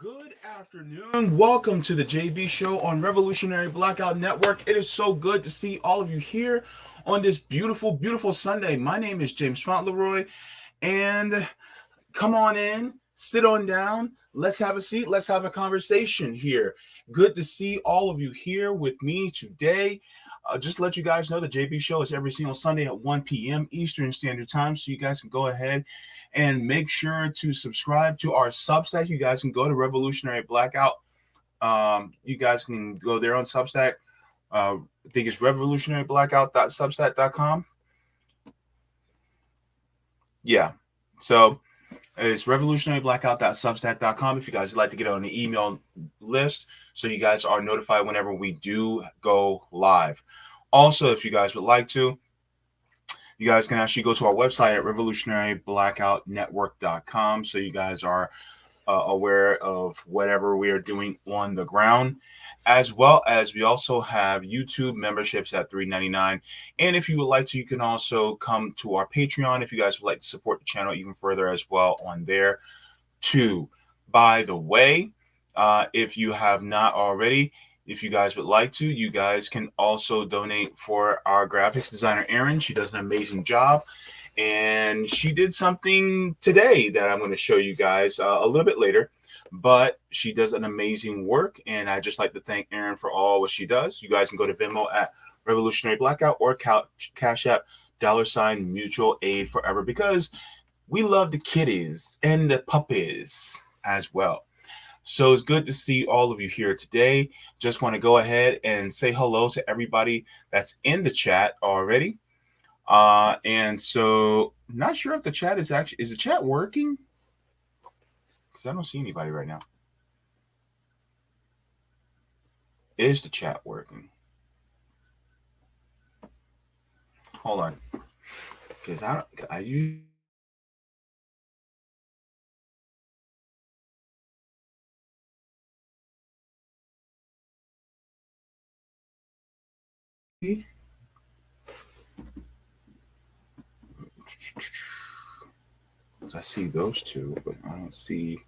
Good afternoon. Welcome to the Jaybe show on Revolutionary Blackout Network. It is so good to see all of you here on this beautiful, beautiful Sunday. My name is James Fauntleroy, and come on in, sit on down. Let's have a seat. Let's have a conversation here. Good to see all of you here with me today. Just to let you guys know, the JB show is every single Sunday at 1 p.m. Eastern Standard Time, so you guys can go ahead and make sure to subscribe to our Substack. You guys can go to Revolutionary Blackout. You guys can go there on Substack. I think it's revolutionaryblackout.substack.com. Yeah, so it's revolutionaryblackout.substack.com if you guys would like to get on the email list so you guys are notified whenever we do go live. Also, if you guys would like to, you guys can actually go to our website at revolutionaryblackoutnetwork.com so you guys are aware of whatever we are doing on the ground, as well as we also have YouTube memberships at $3.99. And if you would like to, you can also come to our Patreon if you guys would like to support the channel even further as well on there too. By the way, if you have not already, if you guys would like to, you guys can also donate for our graphics designer, Erin. She does an amazing job. And she did something today that I'm going to show you guys a little bit later. But she does an amazing work. And I just like to thank Erin for all what she does. You guys can go to Venmo at Revolutionary Blackout or Cash App $Mutual Aid Forever, because we love the kitties and the puppies as well. So it's good to see all of you here today. Just want to go ahead and say hello to everybody that's in the chat already. And so not sure if the chat is the chat working? Because I don't see anybody right now. Is the chat working? Hold on. Because I use. I see those two, but I don't see.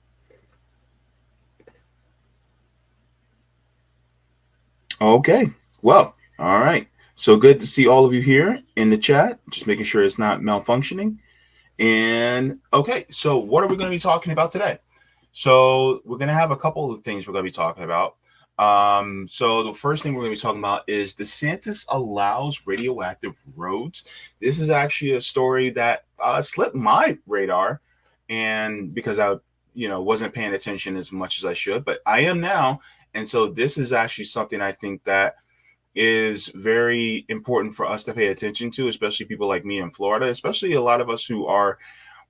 Okay. Well, all right. So good to see all of you here in the chat. Just making sure it's not malfunctioning. And okay, so what are we going to be talking about today? So we're going to have a couple of things we're going to be talking about. So the first thing we're going to be talking about is DeSantis allows radioactive roads. This is actually a story that slipped my radar, and because I wasn't paying attention as much as I should, but I am now. And so this is actually something I think that is very important for us to pay attention to, especially people like me in Florida, especially a lot of us who are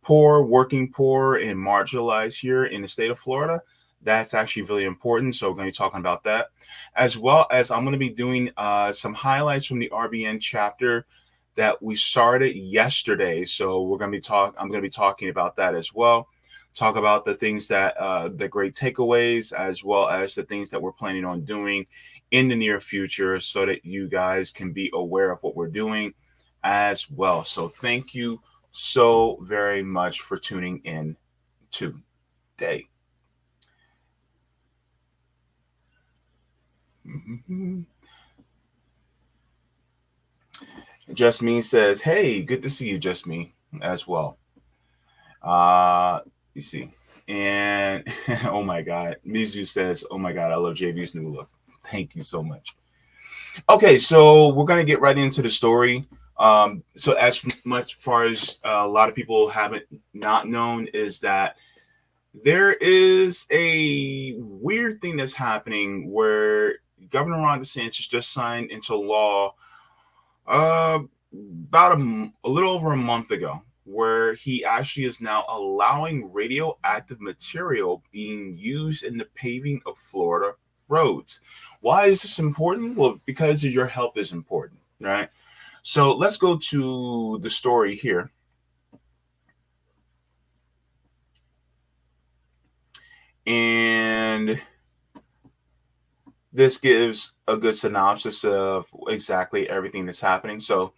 poor, working poor, and marginalized here in the state of Florida. That's actually really important. So we're going to be talking about that, as well as I'm going to be doing some highlights from the RBN chapter that we started yesterday. So I'm going to be talking about that as well. Talk about the things that the great takeaways, as well as the things that we're planning on doing in the near future, so that you guys can be aware of what we're doing as well. So thank you so very much for tuning in today. Just Me says, hey, good to see you, Just Me, as well. You see. And oh my God, Mizu says, oh my God, I love JB's new look. Thank you so much. Okay, so we're going to get right into the story. So as much far as a lot of people haven't not known is that there is a weird thing that's happening where Governor Ron DeSantis just signed into law about a little over a month ago, where he actually is now allowing radioactive material being used in the paving of Florida roads. Why is this important? Well, because your health is important, right? So let's go to the story here. And this gives a good synopsis of exactly everything that's happening. So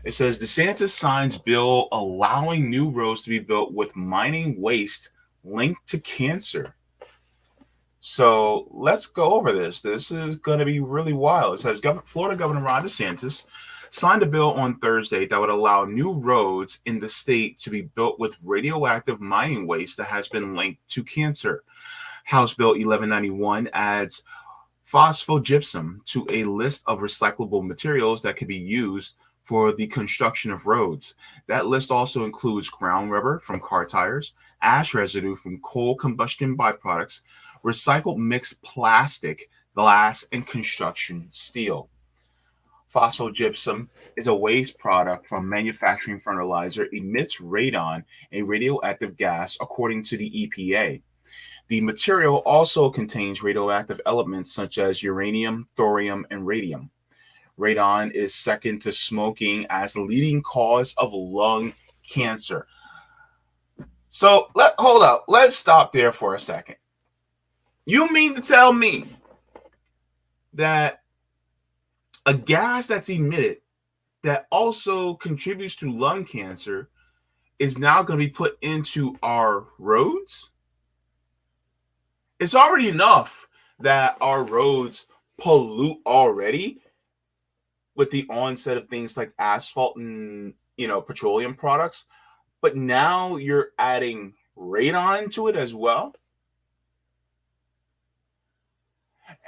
it says DeSantis signs bill allowing new roads to be built with mining waste linked to cancer. So let's go over this. This is going to be really wild. It says Florida Governor Ron DeSantis signed a bill on Thursday that would allow new roads in the state to be built with radioactive mining waste that has been linked to cancer. House Bill 1191 adds phosphogypsum to a list of recyclable materials that can be used for the construction of roads. That list also includes ground rubber from car tires, ash residue from coal combustion byproducts, recycled mixed plastic, glass, and construction steel. Phosphogypsum is a waste product from manufacturing fertilizer, emits radon, a radioactive gas, according to the EPA. The material also contains radioactive elements such as uranium, thorium, and radium. Radon is second to smoking as the leading cause of lung cancer. So hold up. Let's stop there for a second. You mean to tell me that a gas that's emitted that also contributes to lung cancer is now going to be put into our roads? It's already enough that our roads pollute already with the onset of things like asphalt and petroleum products, but now you're adding radon to it as well.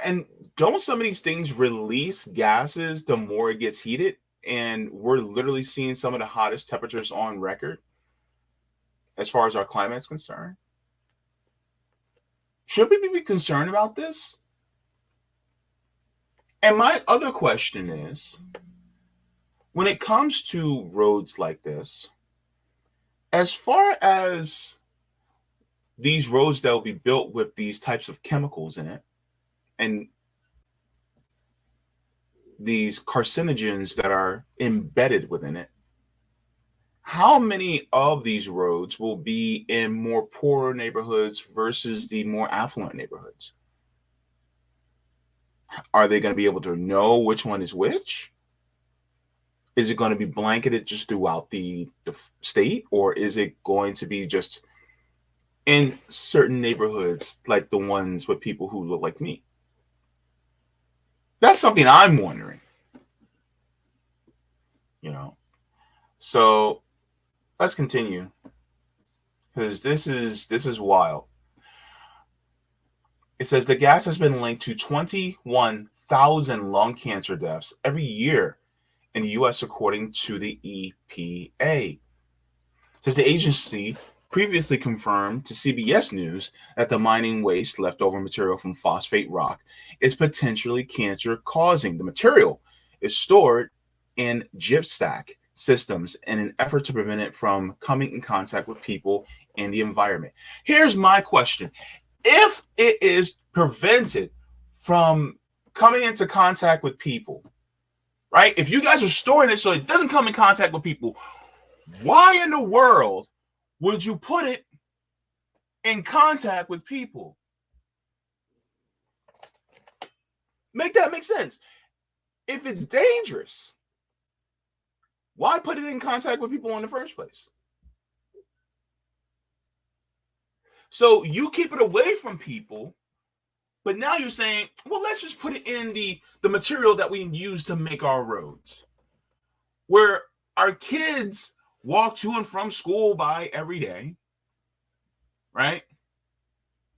And don't some of these things release gases the more it gets heated? And we're literally seeing some of the hottest temperatures on record as far as our climate is concerned. Should we be concerned about this? And my other question is, when it comes to roads like this, as far as these roads that will be built with these types of chemicals in it, and these carcinogens that are embedded within it, how many of these roads will be in more poorer neighborhoods versus the more affluent neighborhoods? Are they going to be able to know which one is which? Is it going to be blanketed just throughout the state, or is it going to be just in certain neighborhoods like the ones with people who look like me? That's something I'm wondering. So let's continue, because this is wild. It says the gas has been linked to 21,000 lung cancer deaths every year in the U.S., according to the EPA. It says the agency previously confirmed to CBS News that the mining waste leftover material from phosphate rock is potentially cancer-causing. The material is stored in gypstack systems in an effort to prevent it from coming in contact with people and the environment. Here's my question. If it is prevented from coming into contact with people, right? If you guys are storing it so it doesn't come in contact with people, why in the world would you put it in contact with people? Make that make sense. If it's dangerous, why put it in contact with people in the first place? So you keep it away from people, but now you're saying, well, let's just put it in the material that we use to make our roads, where our kids walk to and from school by every day, right?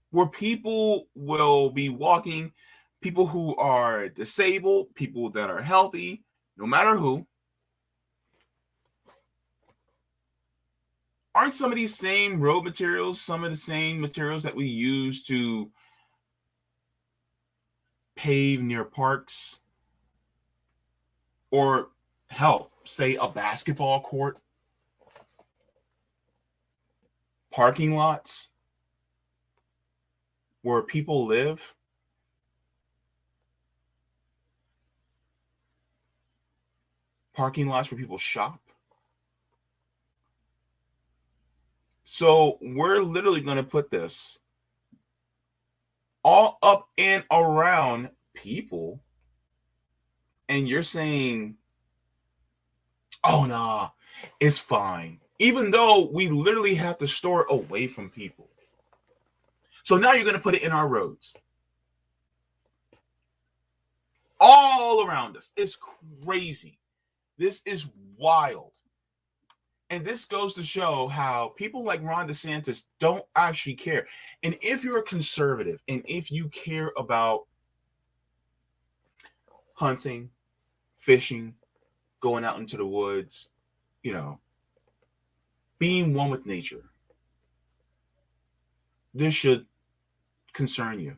Where people will be walking, people who are disabled, people that are healthy, no matter who. Aren't some of these same road materials some of the same materials that we use to pave near parks? Or hell, say a basketball court? Parking lots where people live? Parking lots where people shop? So we're literally going to put this all up and around people, and you're saying, oh, nah, it's fine, even though we literally have to store it away from people. So now you're going to put it in our roads. all around us. It's crazy. This is wild. And this goes to show how people like Ron DeSantis don't actually care. And if you're a conservative and if you care about hunting, fishing, going out into the woods, being one with nature, this should concern you.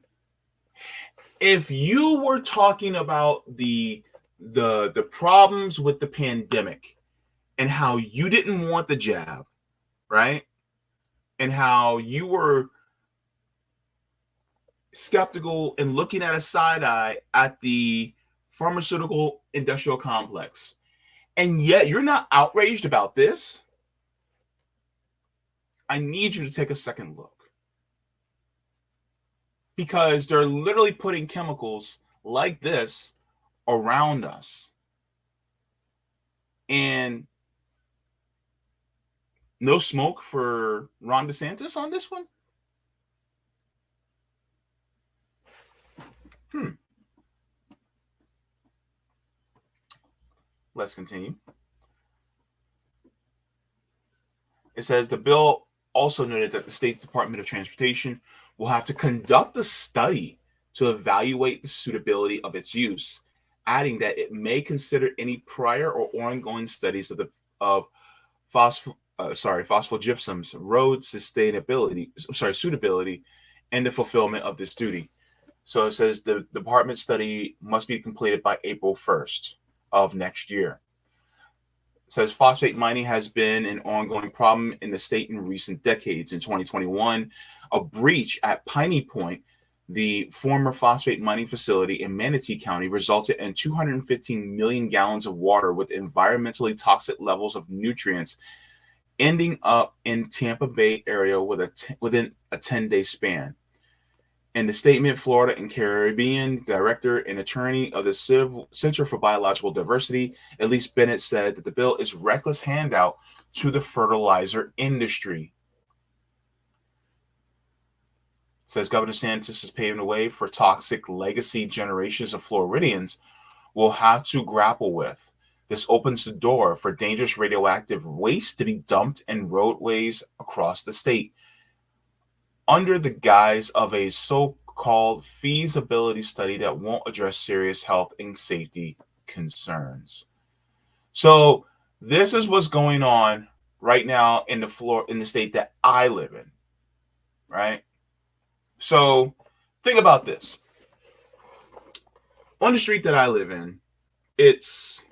If you were talking about the problems with the pandemic and how you didn't want the jab, right? And how you were skeptical and looking at a side eye at the pharmaceutical industrial complex, and yet you're not outraged about this, I need you to take a second look. Because they're literally putting chemicals like this around us. And no smoke for Ron DeSantis on this one? Let's continue. It says the bill also noted that the state's Department of Transportation will have to conduct a study to evaluate the suitability of its use, adding that it may consider any prior or ongoing studies of phosphogypsum's road suitability and the fulfillment of this duty. So it says the department study must be completed by April 1st of next year. It says phosphate mining has been an ongoing problem in the state in recent decades. In 2021, a breach at Piney Point, the former phosphate mining facility in Manatee County, resulted in 215 million gallons of water with environmentally toxic levels of nutrients ending up in Tampa Bay area within a 10-day span. In the statement, Florida and Caribbean director and attorney of the Center for Biological Diversity, Elise Bennett, said that the bill is reckless handout to the fertilizer industry. It says Governor DeSantis is paving the way for toxic legacy generations of Floridians will have to grapple with. This opens the door for dangerous radioactive waste to be dumped in roadways across the state, under the guise of a so-called feasibility study that won't address serious health and safety concerns. So this is what's going on right now in the state that I live in, right? So think about this. On the street that I live in, it's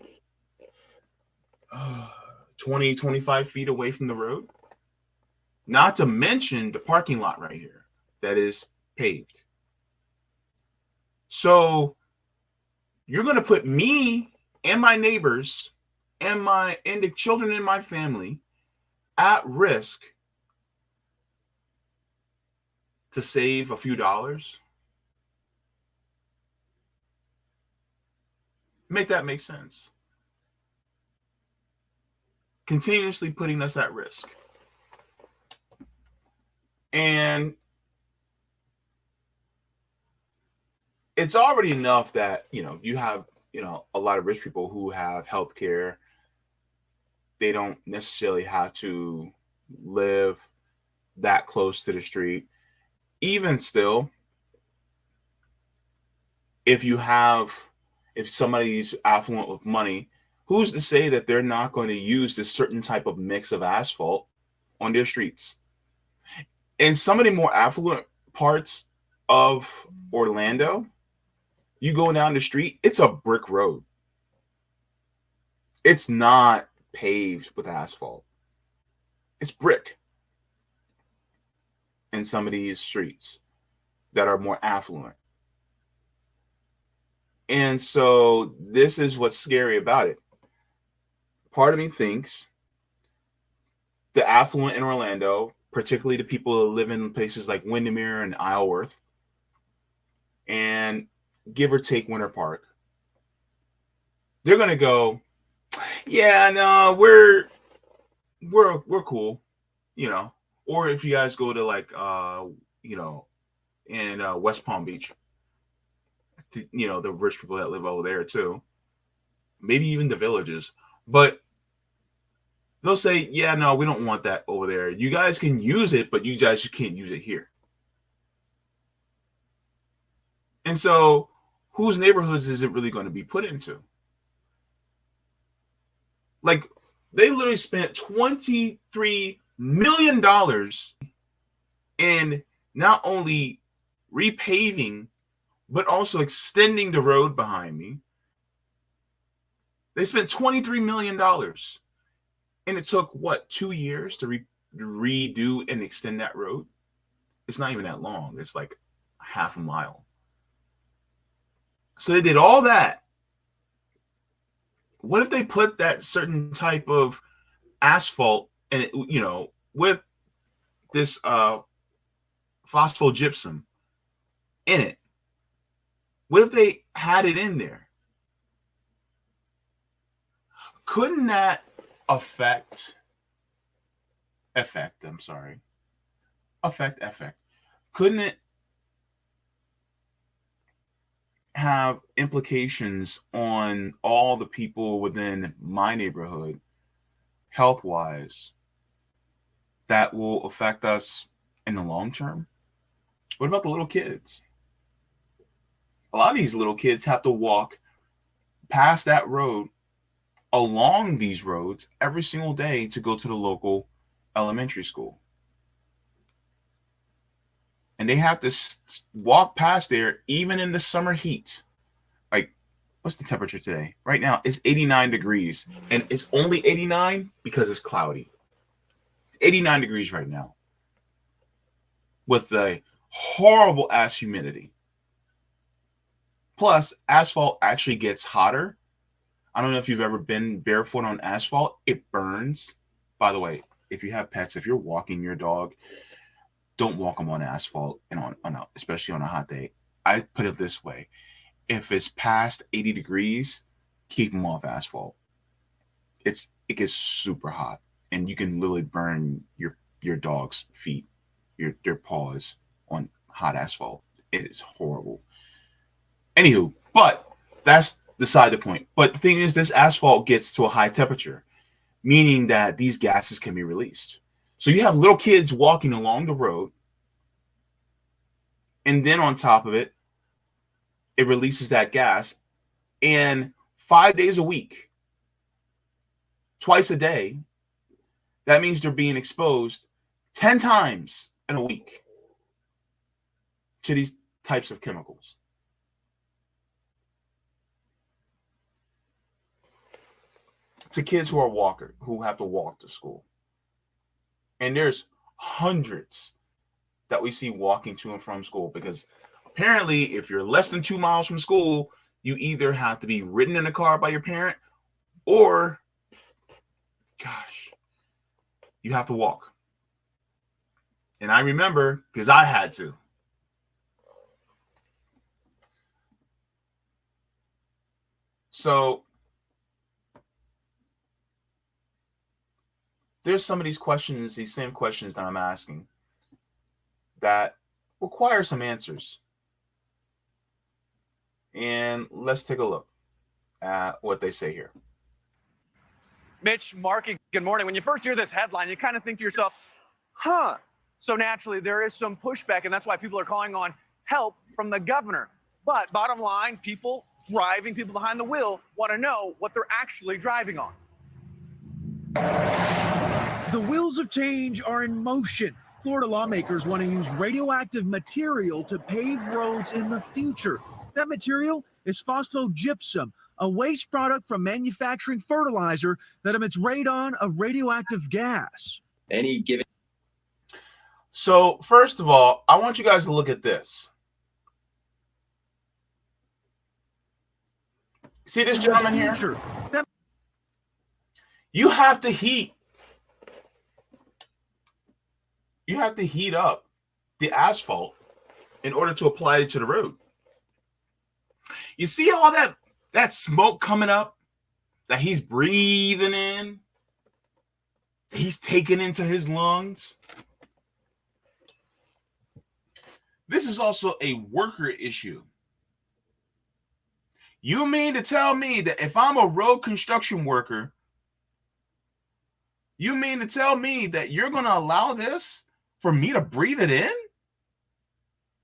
20, 25 feet away from the road. Not to mention the parking lot right here that is paved. So you're going to put me and my neighbors and the children in my family at risk to save a few dollars. Make that make sense. Continuously putting us at risk. And it's already enough that, you have, a lot of rich people who have health care. They don't necessarily have to live that close to the street. Even still, if somebody's affluent with money, who's to say that they're not going to use this certain type of mix of asphalt on their streets? In some of the more affluent parts of Orlando, you go down the street, it's a brick road. It's not paved with asphalt. It's brick in some of these streets that are more affluent. And so this is what's scary about it. Part of me thinks the affluent in Orlando, particularly the people who live in places like Windermere and Isleworth, and give or take Winter Park, they're gonna go, yeah, no, we're cool, Or if you guys go to in West Palm Beach, the rich people that live over there too, maybe even the villages. But they'll say, yeah, no, we don't want that over there. You guys can use it, but you guys just can't use it here. And so whose neighborhoods is it really going to be put into? Like, they literally spent $23 million in not only repaving, but also extending the road behind me. They spent $23 million. And it took, 2 years to redo and extend that road? It's not even that long. It's like half a mile. So they did all that. What if they put that certain type of asphalt and with this phosphogypsum in it? What if they had it in there? Couldn't that affect? Couldn't it have implications on all the people within my neighborhood, health-wise, that will affect us in the long term? What about the little kids? A lot of these little kids have to walk past that road, along these roads, every single day to go to the local elementary school. And they have to walk past there even in the summer heat. Like, what's the temperature today? Right now, it's 89 degrees. And it's only 89 because it's cloudy. It's 89 degrees right now, with the horrible ass humidity. Plus, asphalt actually gets hotter. I don't know if you've ever been barefoot on asphalt. It burns. By the way, if you have pets, if you're walking your dog, don't walk them on asphalt and especially on a hot day. I put it this way: if it's past 80 degrees, keep them off asphalt. It gets super hot, and you can literally burn your dog's feet, their paws on hot asphalt. It is horrible. Anywho, but that's beside the point. But the thing is, this asphalt gets to a high temperature, meaning that these gases can be released. So you have little kids walking along the road, and then on top of it, it releases that gas. And 5 days a week, twice a day, that means they're being exposed 10 times in a week to these types of chemicals. To kids who have to walk to school. And there's hundreds that we see walking to and from school, because apparently if you're less than 2 miles from school, you either have to be ridden in a car by your parent, or, you have to walk. And I remember, because I had to. So there's some of these questions, these same questions that I'm asking, that require some answers. And let's take a look at what they say here. Mitch, Marky, good morning. When you first hear this headline, you kind of think to yourself, So naturally, there is some pushback, and that's why people are calling on help from the governor. But bottom line, people behind the wheel want to know what they're actually driving on. The wheels of change are in motion. Florida lawmakers want to use radioactive material to pave roads in the future. That material is phosphogypsum, a waste product from manufacturing fertilizer that emits radon, a radioactive gas. So, first of all, I want you guys to look at this. See this gentleman here? You have to heat. You have to heat up the asphalt in order to apply it to the road. You see all that smoke coming up that he's breathing in, that he's taking into his lungs? This is also a worker issue. You mean to tell me that if I'm a road construction worker, you mean to tell me that you're going to allow this for me to breathe it in?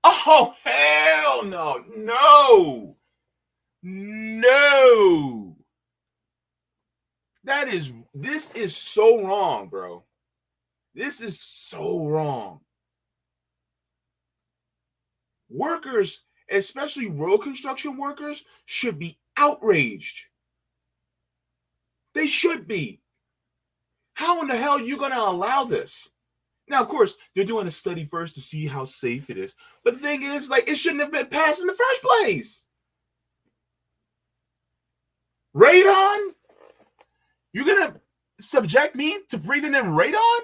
Oh, hell no. No. No. This is so wrong, bro. This is so wrong. Workers, especially road construction workers, should be outraged. They should be. How in the hell are you going to allow this? Now, of course, they're doing a study first to see how safe it is. But the thing is, like, it shouldn't have been passed in the first place. Radon? You're going to subject me to breathing in radon?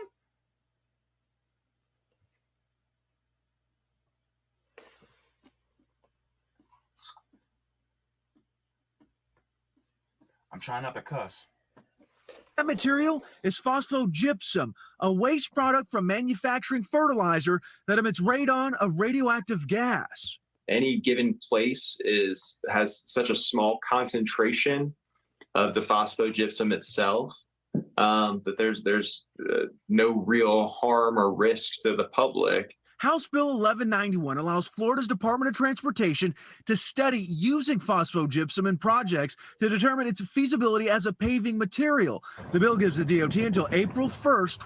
I'm trying not to cuss. That material is phosphogypsum, a waste product from manufacturing fertilizer that emits radon, a radioactive gas. Any given place has such a small concentration of the phosphogypsum itself that there's no real harm or risk to the public. House Bill 1191 allows Florida's Department of Transportation to study using phosphogypsum in projects to determine its feasibility as a paving material. The bill gives the DOT until April 1st,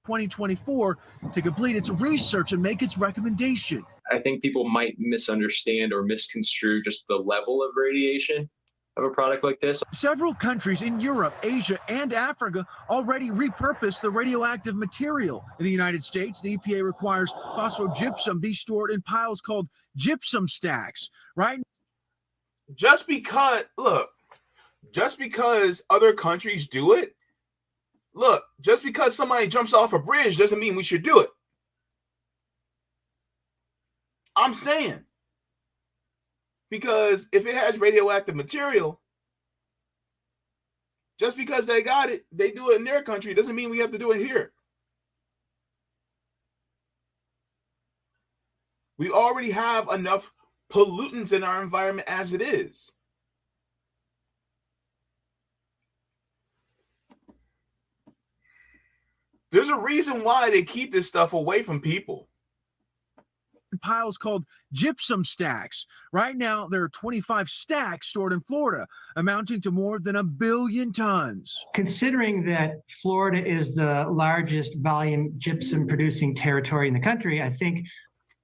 2024 to complete its research and make its recommendation. I think people might misunderstand or misconstrue just the level of radiation of a product like this. Several countries in Europe, Asia, and Africa already repurpose the radioactive material. In the United States, the EPA requires phosphogypsum be stored in piles called gypsum stacks, right? Just because other countries do it, just because somebody jumps off a bridge doesn't mean we should do it. I'm saying. Because if it has radioactive material, just because they got it, they do it in their country, doesn't mean we have to do it here. We already have enough pollutants in our environment as it is. There's a reason why they keep this stuff away from people. Piles called gypsum stacks. Right now, there are 25 stacks stored in Florida, amounting to more than 1 billion tons. Considering that Florida is the largest volume gypsum producing territory in the country, I think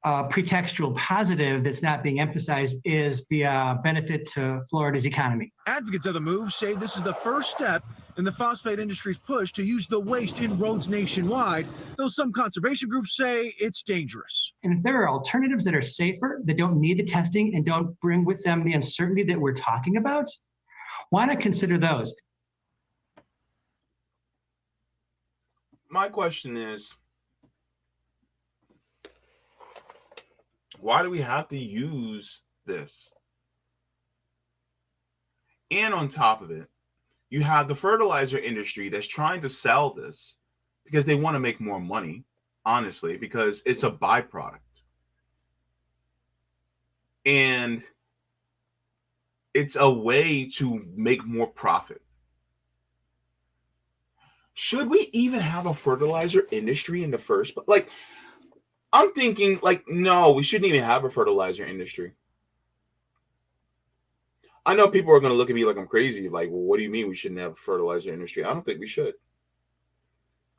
a pretextual positive that's not being emphasized is the benefit to Florida's economy. Advocates of the move say this is the first step in the phosphate industry's push to use the waste in roads nationwide, though some conservation groups say it's dangerous. And if there are alternatives that are safer, that don't need the testing and don't bring with them the uncertainty that we're talking about, why not consider those? My question is, why do we have to use this? And on top of it, you have the fertilizer industry that's trying to sell this because they want to make more money, honestly, because it's a byproduct. And it's a way to make more profit. Should we even have a fertilizer industry in the first place? Like, I'm thinking, no, we shouldn't even have a fertilizer industry. I know people are going to look at me like I'm crazy. Like, well, what do you mean we shouldn't have a fertilizer industry? I don't think we should.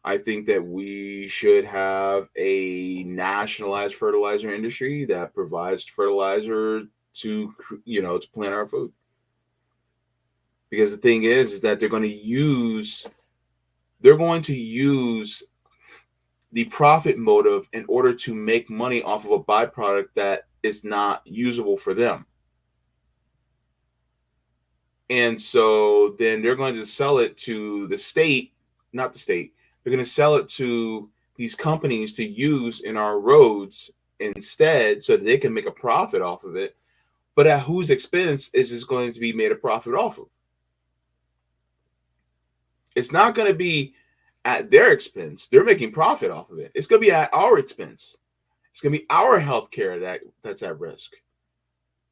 I think that we should have a nationalized fertilizer industry that provides fertilizer to plant our food. Because the thing is that they're going to use the profit motive in order to make money off of a byproduct that is not usable for them. And so then they're going to sell it to the state, not the state. They're going to sell it to these companies to use in our roads instead so that they can make a profit off of it. But at whose expense is this going to be made a profit off of? It's not going to be at their expense. They're making profit off of it. It's going to be at our expense. It's going to be our health care that's at risk.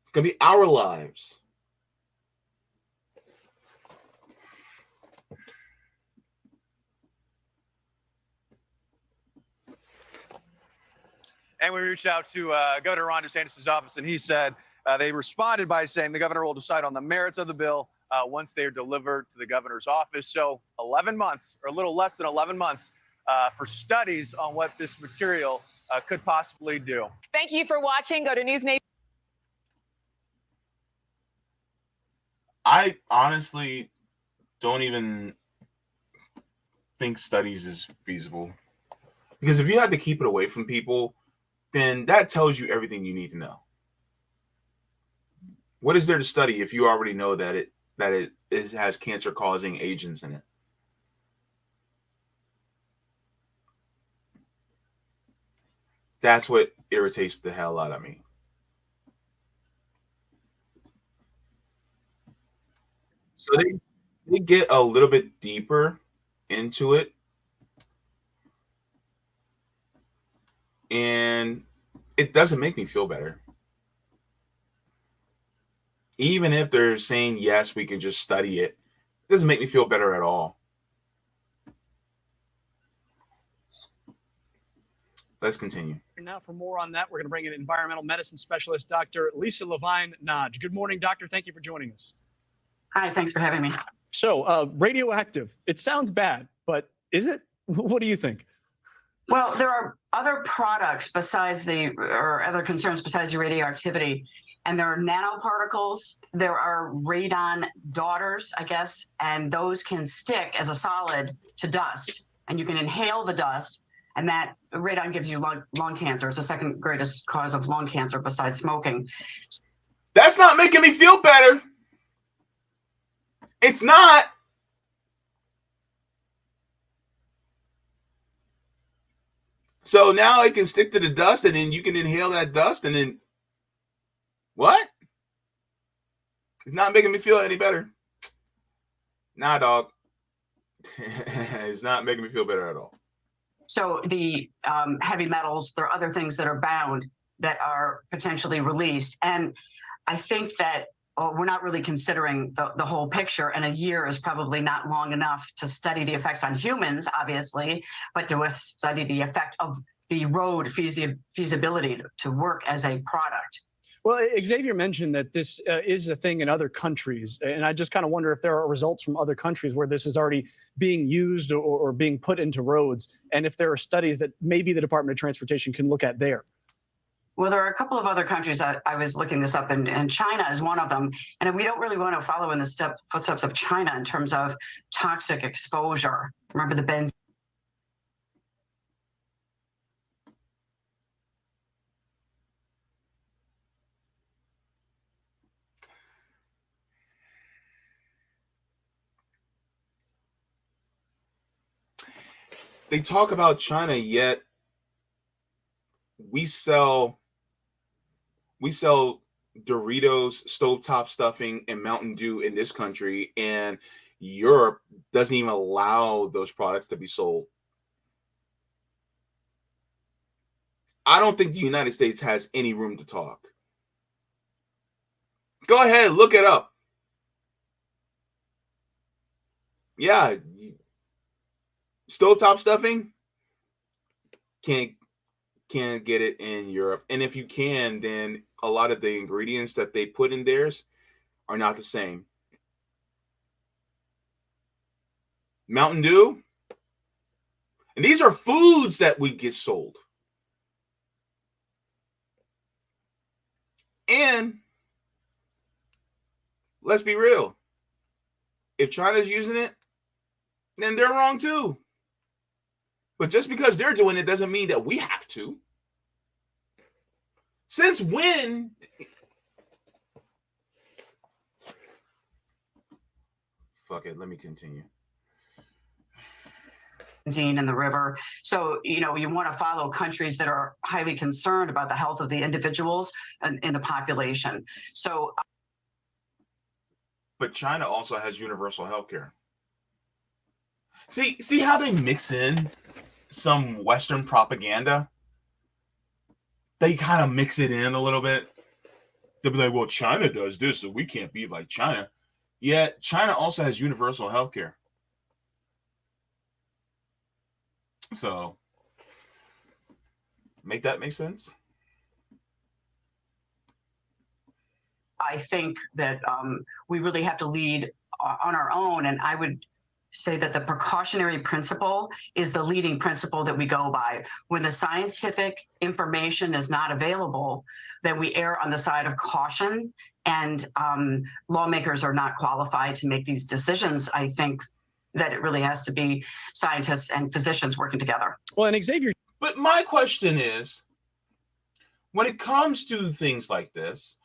It's going to be our lives. And we reached out to Governor Ron DeSantis' office, and he said they responded by saying the governor will decide on the merits of the bill once they are delivered to the governor's office. So 11 months, or a little less than 11 months, for studies on what this material could possibly do. Thank you for watching. Go to News Nation. I honestly don't even think studies is feasible, because if you had to keep it away from people, then that tells you everything you need to know. What is there to study if you already know that it has cancer causing agents in it? That's what irritates the hell out of me. So they get a little bit deeper into it, and it doesn't make me feel better. Even if they're saying, yes, we can just study it, it doesn't make me feel better at all. Let's continue. Now, for more on that, we're going to bring in environmental medicine specialist, Dr. Lisa Levine-Nodge. Good morning, doctor. Thank you for joining us. Hi, thanks for having me. So, radioactive, it sounds bad, but is it? What do you think? Well, there are other products or other concerns besides the radioactivity, and there are nanoparticles. There are radon daughters, I guess, and those can stick as a solid to dust, and you can inhale the dust, and that radon gives you lung cancer. It's the second greatest cause of lung cancer besides smoking. That's not making me feel better. It's not. So now it can stick to the dust, and then you can inhale that dust, and then what? It's not making me feel any better. Nah, dog. It's not making me feel better at all. So the heavy metals, there are other things that are bound that are potentially released. And I think that we're not really considering the whole picture, and a year is probably not long enough to study the effects on humans, obviously, but to study the effect of the road feasibility to work as a product. Well, Xavier mentioned that this is a thing in other countries, and I just kind of wonder if there are results from other countries where this is already being used or being put into roads, and if there are studies that maybe the Department of Transportation can look at there. Well, there are a couple of other countries. I was looking this up, and China is one of them. And we don't really want to follow in the footsteps of China in terms of toxic exposure. Remember the benzene? They talk about China, yet we sell Doritos, stovetop stuffing, and Mountain Dew in this country, and Europe doesn't even allow those products to be sold. I don't think the United States has any room to talk. Go ahead, look it up. Yeah, stovetop stuffing, can't get it in Europe. And if you can, then a lot of the ingredients that they put in theirs are not the same. Mountain Dew, and these are foods that we get sold. And let's be real, if China's using it, then they're wrong too. But just because they're doing it doesn't mean that we have to. Since when? Fuck it, let me continue. In the river. So, you want to follow countries that are highly concerned about the health of the individuals and in the population. So, but China also has universal health care. See how they mix in some Western propaganda? They kind of mix it in a little bit. They'll be like, well, China does this, so we can't be like China. Yet China also has universal health care. So Make that make sense? I think that we really have to lead on our own. And I would say that the precautionary principle is the leading principle that we go by. When the scientific information is not available, then we err on the side of caution, and lawmakers are not qualified to make these decisions. I think that it really has to be scientists and physicians working together. Well, and Xavier. But my question is, when it comes to things like this,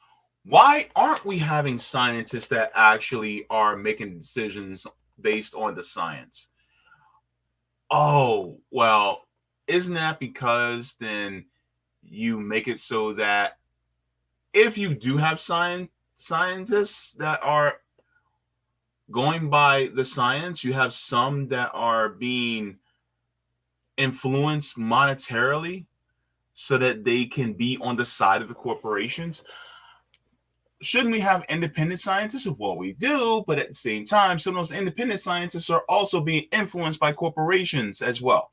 why aren't we having scientists that actually are making decisions based on the science? Oh, well, isn't that because then you make it so that if you do have scientists that are going by the science, you have some that are being influenced monetarily so that they can be on the side of the corporations? Shouldn't we have independent scientists? Well, we do, but at the same time, some of those independent scientists are also being influenced by corporations as well.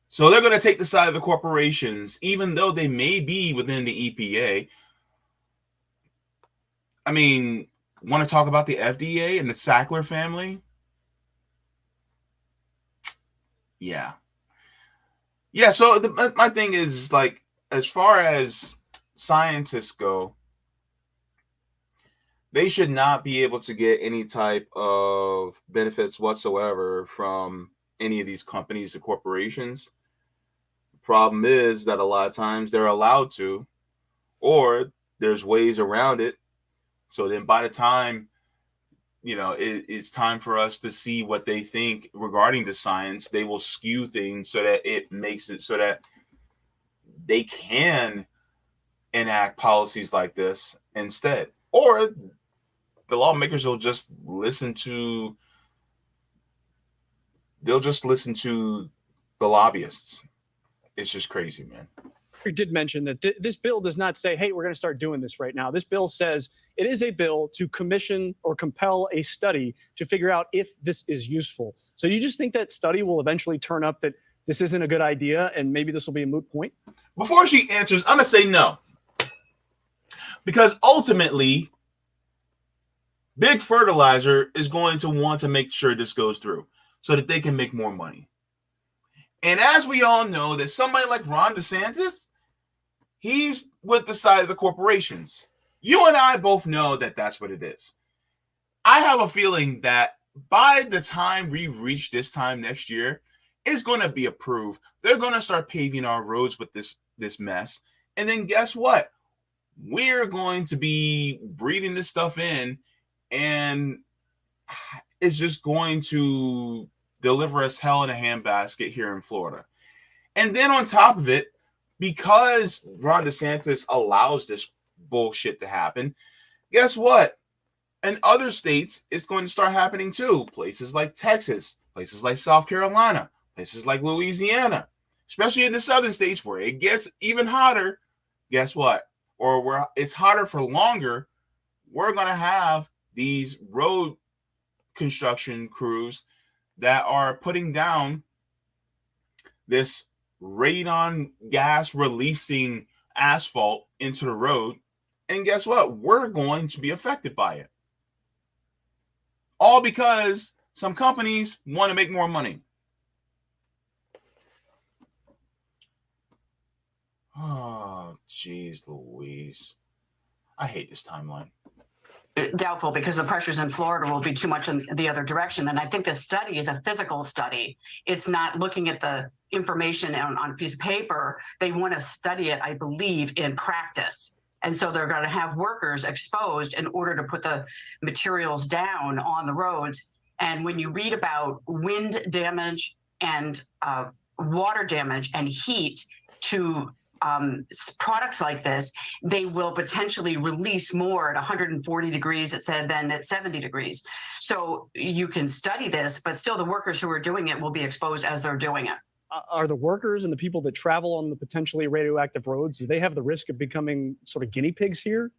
So they're going to take the side of the corporations, even though they may be within the EPA. I mean, want to talk about the FDA and the Sackler family? Yeah. Yeah, so my thing is, like, as far as scientists go, they should not be able to get any type of benefits whatsoever from any of these companies or corporations. The problem is that a lot of times they're allowed to, or there's ways around it. So then by the time, it's time for us to see what they think regarding the science, they will skew things so that it makes it so that they can enact policies like this instead. Or the lawmakers will just listen to the lobbyists. It's just crazy, man. We did mention that this bill does not say, hey, we're going to start doing this right now. This bill says it is a bill to commission or compel a study to figure out if this is useful. So you just think that study will eventually turn up that this isn't a good idea and maybe this will be a moot point? Before she answers, I'm going to say no. Because ultimately, Big Fertilizer is going to want to make sure this goes through so that they can make more money. And as we all know, that somebody like Ron DeSantis, he's with the side of the corporations. You and I both know that that's what it is. I have a feeling that by the time we reach this time next year, it's going to be approved. They're going to start paving our roads with this mess. And then guess what? We're going to be breathing this stuff in, and it's just going to deliver us hell in a handbasket here in Florida. And then on top of it, because Ron DeSantis allows this bullshit to happen, guess what? In other states, it's going to start happening too. Places like Texas, places like South Carolina, places like Louisiana, especially in the southern states where it gets even hotter. Guess what? Or where it's hotter for longer, we're going to have these road construction crews that are putting down this radon gas releasing asphalt into the road. And guess what? We're going to be affected by it. All because some companies want to make more money. Oh, geez, Louise. I hate this timeline. Doubtful, because the pressures in Florida will be too much in the other direction. And I think this study is a physical study. It's not looking at the information on a piece of paper. They want to study it, I believe, in practice. And so they're going to have workers exposed in order to put the materials down on the roads. And when you read about wind damage and water damage and heat to products like this, they will potentially release more at 140 degrees, it said, than at 70 degrees. So you can study this, but still the workers who are doing it will be exposed as they're doing it. Are the workers and the people that travel on the potentially radioactive roads, do they have the risk of becoming sort of guinea pigs here?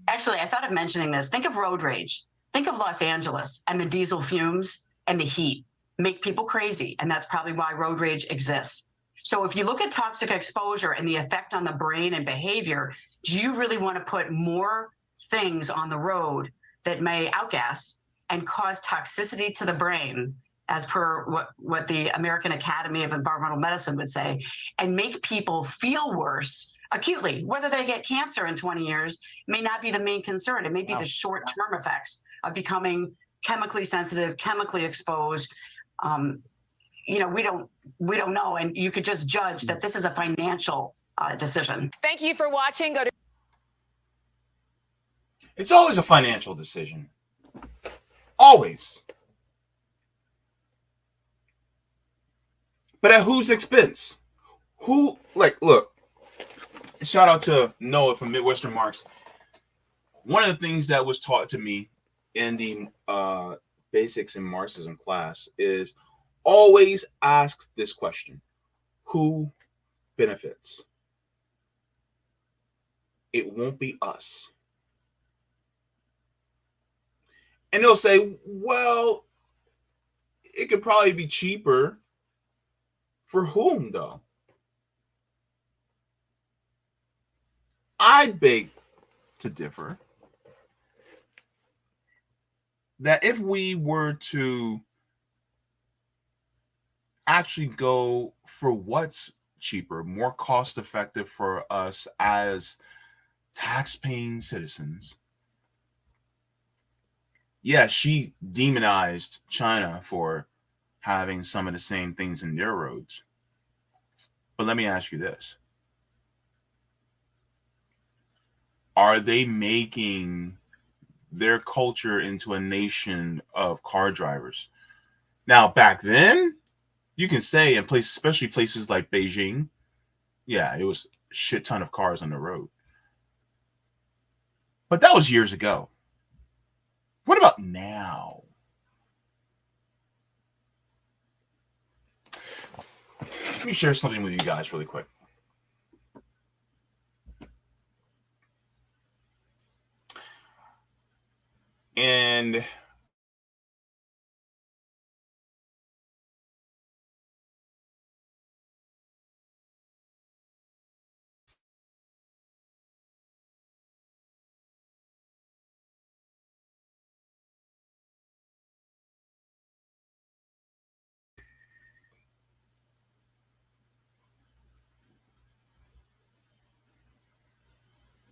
Actually, I thought of mentioning this. Think of road rage. Think of Los Angeles and the diesel fumes and the heat. make people crazy. And that's probably why road rage exists. So if you look at toxic exposure and the effect on the brain and behavior, do you really want to put more things on the road that may outgas and cause toxicity to the brain, as per what the American Academy of Environmental Medicine would say, and make people feel worse acutely? Whether they get cancer in 20 years may not be the main concern. It may be the short-term effects of becoming chemically sensitive, chemically exposed. We don't know, and you could just judge that this is a financial decision. Thank you for watching. Go to It's always a financial decision. Always. But at whose expense? Look, shout out to Noah from Midwestern Marks. One of the things that was taught to me in the basics in Marxism class is always ask this question: who benefits? It won't be us. And they'll say, well, it could probably be cheaper. For whom, though? I beg to differ that if we were to actually go for what's cheaper, more cost effective for us as tax-paying citizens. Yeah, she demonized China for having some of the same things in their roads. But let me ask you this. Are they making their culture into a nation of car drivers? Now, back then, you can say in places, especially places like Beijing, yeah, it was a shit ton of cars on the road. But that was years ago. What about now? Let me share something with you guys really quick. And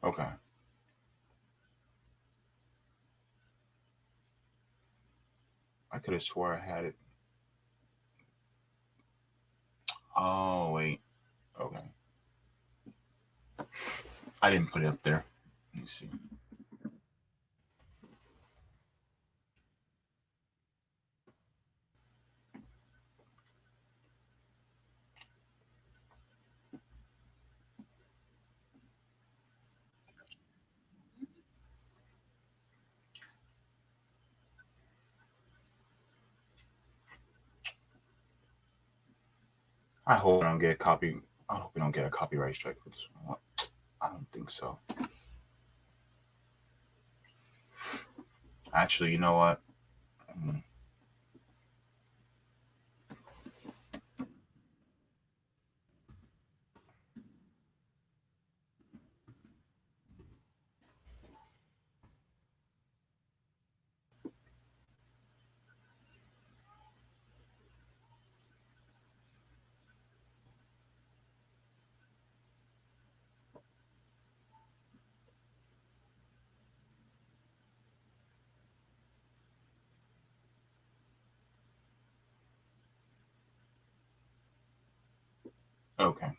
okay. I could have swore I had it. Oh, wait. Okay. I didn't put it up there. Let me see. I hope I don't get a copy. I hope we don't get a copyright strike for this one. I don't think so. Actually, you know what? Okay.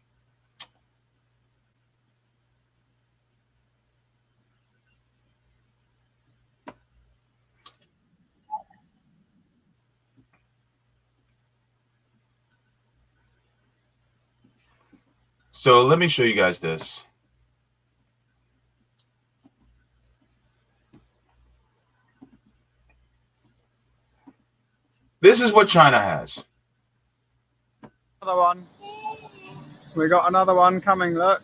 So let me show you guys this. This is what China has. Another one. We got another one coming, look.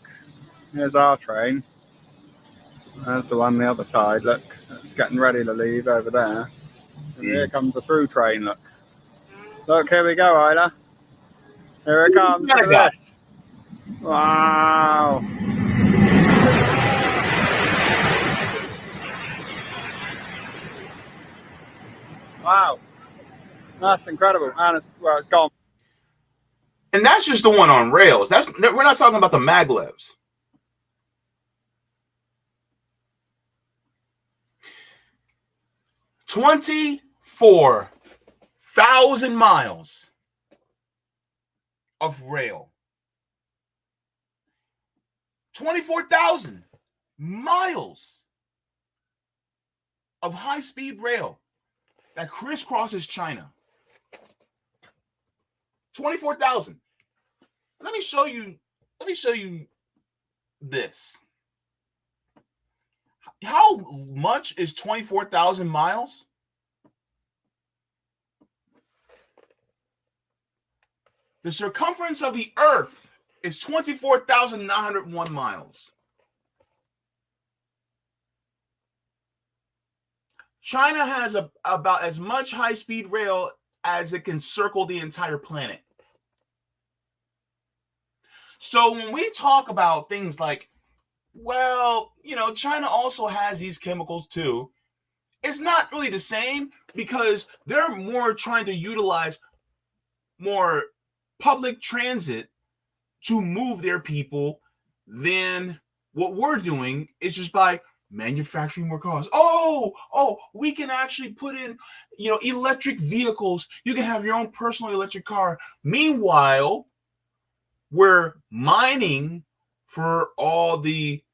Here's our train. There's the one on the other side, look. It's getting ready to leave over there. And here comes the through train, look. Look, here we go, Isla. Here it comes. What Look a guy. at this. Wow. Wow. That's incredible. And it's, well, it's gone. And that's just the one on rails. We're not talking about the maglevs. $24,000 miles of rail. 24,000 miles of high-speed rail that crisscrosses China. 24,000. Let me show you this. How much is 24,000 miles? The circumference of the earth is 24,901 miles. China has about as much high-speed rail as it can circle the entire planet. So when we talk about things like, well, China also has these chemicals too, it's not really the same because they're more trying to utilize more public transit to move their people than what we're doing is just by manufacturing more cars. Oh, we can actually put in, electric vehicles. You can have your own personal electric car. Meanwhile, we're mining for all the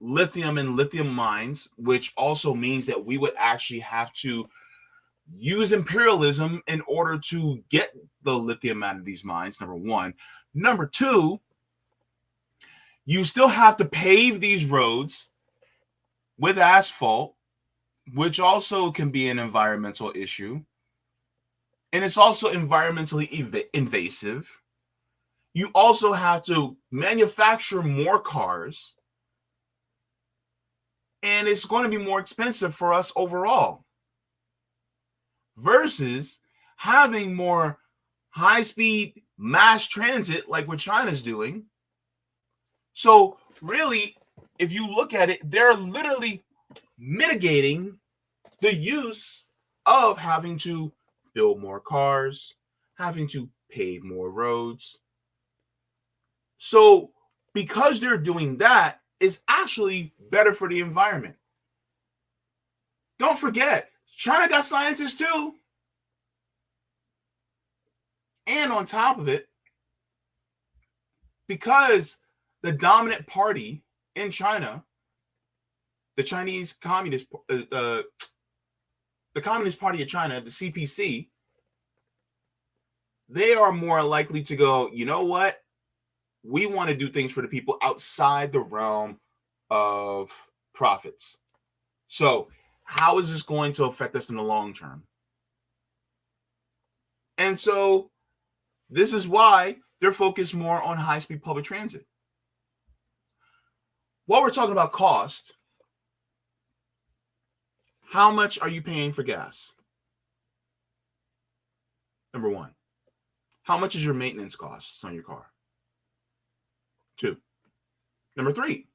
lithium and lithium mines, which also means that we would actually have to use imperialism in order to get the lithium out of these mines, number one. Number two, you still have to pave these roads with asphalt, which also can be an environmental issue. And it's also environmentally invasive. You also have to manufacture more cars. And it's going to be more expensive for us overall. Versus having more high-speed mass transit like what China's doing. So really, if you look at it, they're literally mitigating the use of having to build more cars, having to pave more roads. So because they're doing that, it's actually better for the environment. Don't forget, China got scientists too. And on top of it, because the dominant party in China, the Chinese Communist, the Communist Party of China, the CPC, they are more likely to go, you know what? We want to do things for the people outside the realm of profits. So how is this going to affect us in the long term? And so this is why they're focused more on high-speed public transit. While we're talking about cost, how much are you paying for gas? Number one. How much is your maintenance costs on your car? 2. Number 3.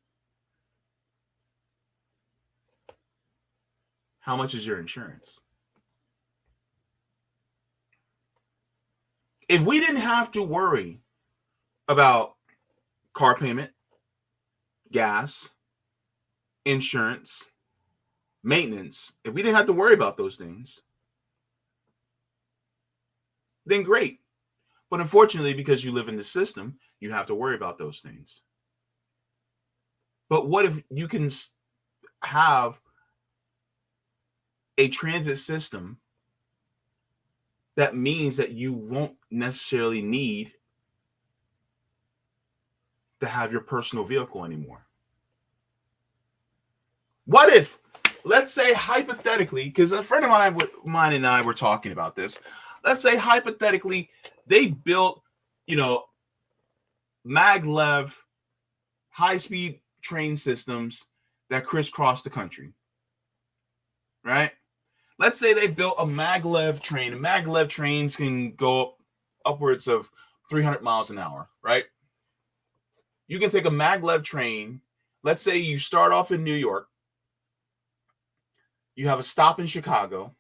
How much is your insurance? If we didn't have to worry about car payment, gas, insurance, maintenance, if we didn't have to worry about those things, then great. But unfortunately, because you live in the system, you have to worry about those things. But what if you can have a transit system that means that you won't necessarily need to have your personal vehicle anymore? What if, let's say hypothetically, because a friend of mine and I were talking about this. Let's say hypothetically, they built, maglev high-speed train systems that crisscross the country, right? let's say they built a maglev train. Maglev trains can go upwards of 300 miles an hour, right? You can take a maglev train. Let's say you start off in New York. You have a stop in Chicago,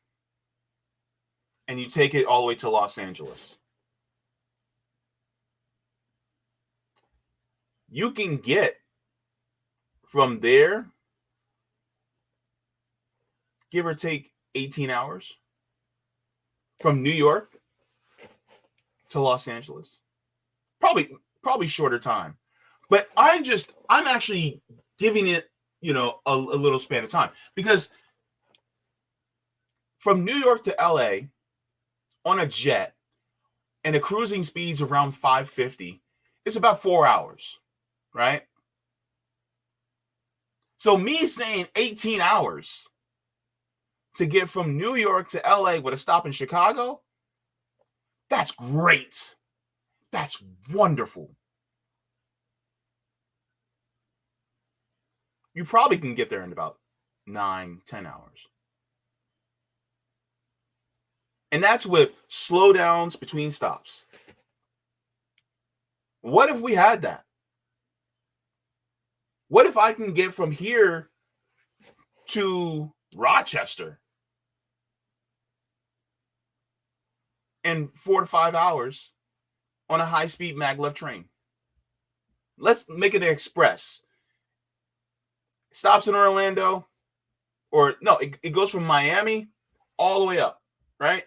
and you take it all the way to Los Angeles. You can get from there, give or take 18 hours, from New York to Los Angeles. Probably shorter time. But I'm actually giving it, a little span of time, because from New York to LA on a jet and the cruising speed's around 550, it's about 4 hours, right? So me saying 18 hours to get from New York to LA with a stop in Chicago, that's great. That's wonderful. You probably can get there in about 9-10 hours. And that's with slowdowns between stops. What if we had that? What if I can get from here to Rochester in 4 to 5 hours on a high-speed maglev train? Let's make it an express. Stops in Orlando, or no, it goes from Miami all the way up, right?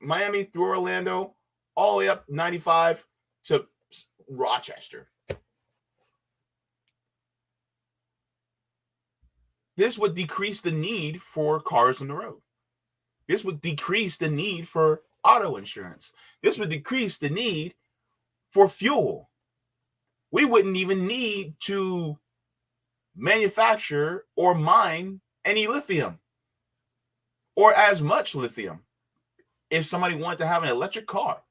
Miami through Orlando, all the way up 95 to Rochester. This would decrease the need for cars on the road. This would decrease the need for auto insurance. This would decrease the need for fuel. We wouldn't even need to manufacture or mine any lithium or as much lithium. If somebody wanted to have an electric car,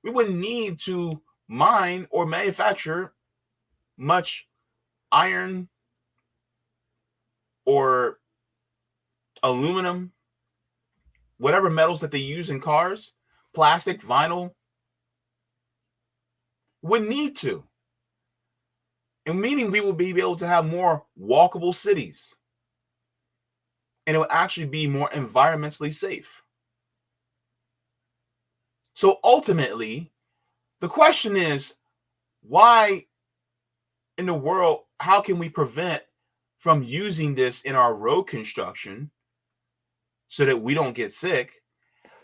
we wouldn't need to mine or manufacture much iron or aluminum, whatever metals that they use in cars, plastic, vinyl. Wouldn't need to. And meaning we will be able to have more walkable cities. And it will actually be more environmentally safe. So ultimately, the question is, why in the world, how can we prevent from using this in our road construction so that we don't get sick?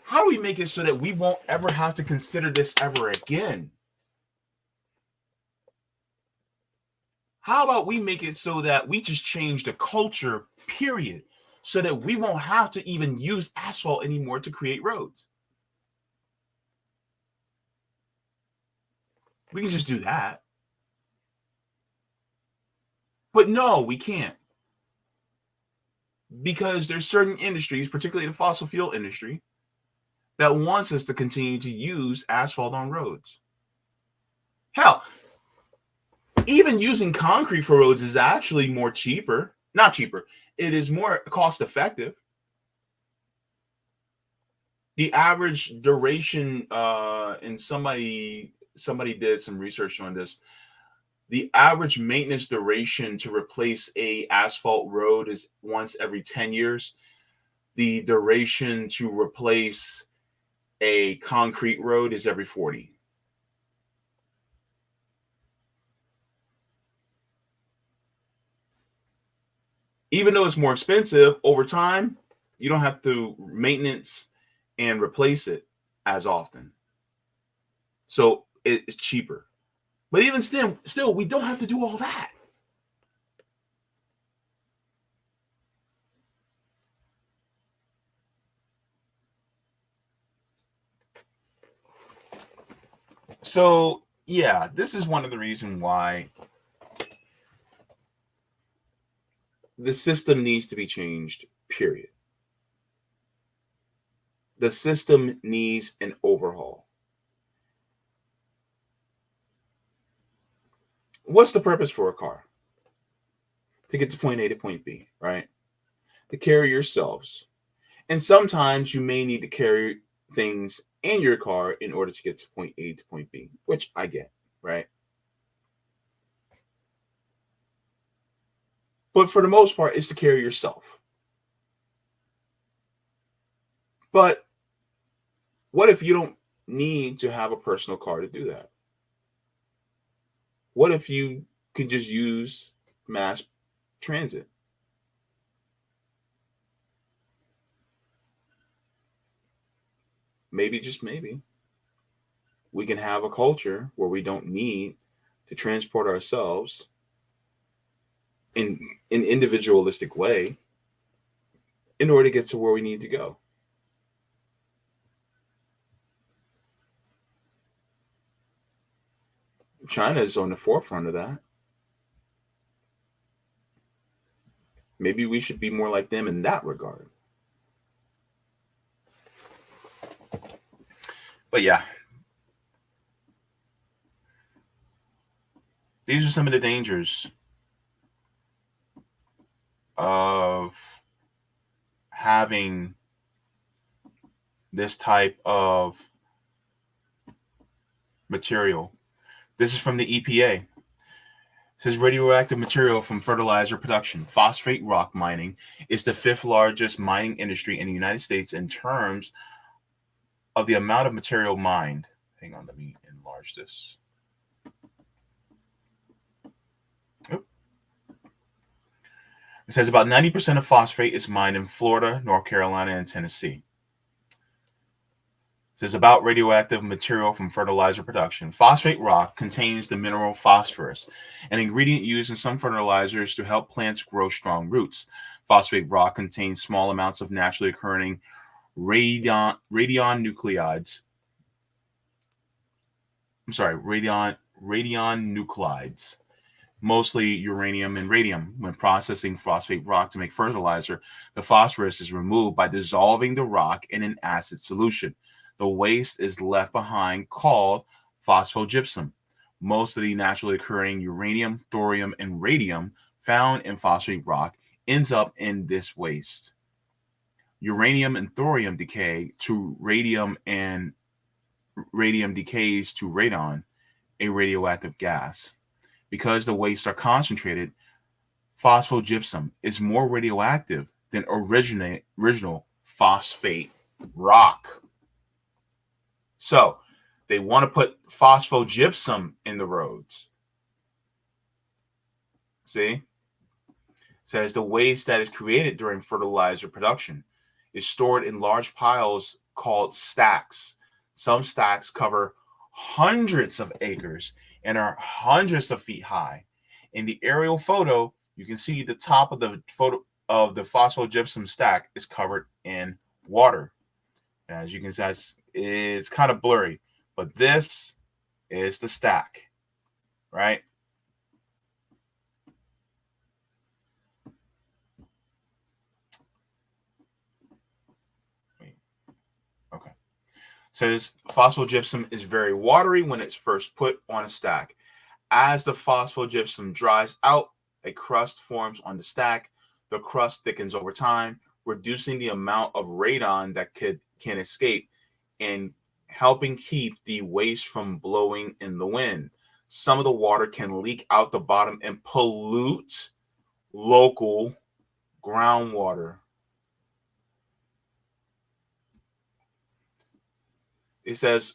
How do we make it so that we won't ever have to consider this ever again? How about we make it so that we just change the culture, period, so that we won't have to even use asphalt anymore to create roads? We can just do that. But no, we can't. Because there's certain industries, particularly the fossil fuel industry, that wants us to continue to use asphalt on roads. Hell, even using concrete for roads is actually more cheaper. Not cheaper. It is more cost effective. The average duration, and somebody did some research on this. The average maintenance duration to replace a asphalt road is once every 10 years. The duration to replace a concrete road is every 40. Even though it's more expensive, over time, you don't have to maintenance and replace it as often. So it's cheaper. But even still, we don't have to do all that. So, yeah, this is one of the reasons why the system needs to be changed, period. The system needs an overhaul. What's the purpose for a car? To get to point A to point B, right? To carry yourselves. And sometimes you may need to carry things in your car in order to get to point A to point B, which I get, right? But for the most part, it's to carry yourself. But what if you don't need to have a personal car to do that? What if you could just use mass transit? Maybe, just maybe, we can have a culture where we don't need to transport ourselves in an individualistic way in order to get to where we need to go. China is on the forefront of that. Maybe we should be more like them in that regard. But yeah, these are some of the dangers of having this type of material. This is from the EPA. It says radioactive material from fertilizer production. Phosphate rock mining is the 5th largest mining industry in the United States in terms of the amount of material mined. Hang on, let me enlarge this. It says about 90% of phosphate is mined in Florida, North Carolina, and Tennessee. It says about radioactive material from fertilizer production. Phosphate rock contains the mineral phosphorus, an ingredient used in some fertilizers to help plants grow strong roots. Phosphate rock contains small amounts of naturally occurring radionuclides. Radionuclides, mostly uranium and radium. When processing phosphate rock to make fertilizer, the phosphorus is removed by dissolving the rock in an acid solution. The waste is left behind, called phosphogypsum. Most of the naturally occurring uranium, thorium, and radium found in phosphate rock ends up in this waste. Uranium and thorium decay to radium, and radium decays to radon, a radioactive gas. Because the wastes are concentrated, phosphogypsum is more radioactive than original phosphate rock. So they want to put phosphogypsum in the roads. See? It says the waste that is created during fertilizer production is stored in large piles called stacks. Some stacks cover hundreds of acres and are hundreds of feet high. In the aerial photo, you can see the top of the phosphogypsum stack is covered in water. As you can see, it's kind of blurry, but this is the stack, right? Okay. Says phosphogypsum is very watery when it's first put on a stack. As the phosphogypsum dries out, a crust forms on the stack. The crust thickens over time, reducing the amount of radon that can escape and helping keep the waste from blowing in the wind. Some of the water can leak out the bottom and pollute local groundwater. It says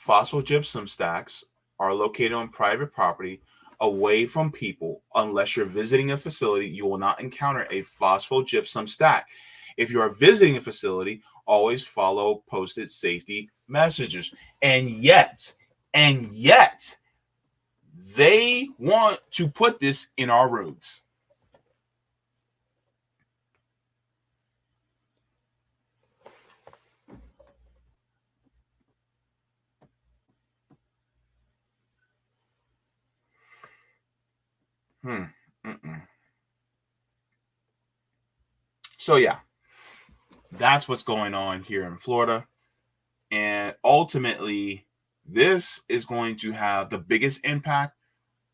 phosphogypsum stacks are located on private property away from people. Unless you're visiting a facility, you will not encounter a phosphogypsum stack. If you are visiting a facility, always follow posted safety messages. And yet, they want to put this in our roads. So yeah, that's what's going on here in Florida. And ultimately, this is going to have the biggest impact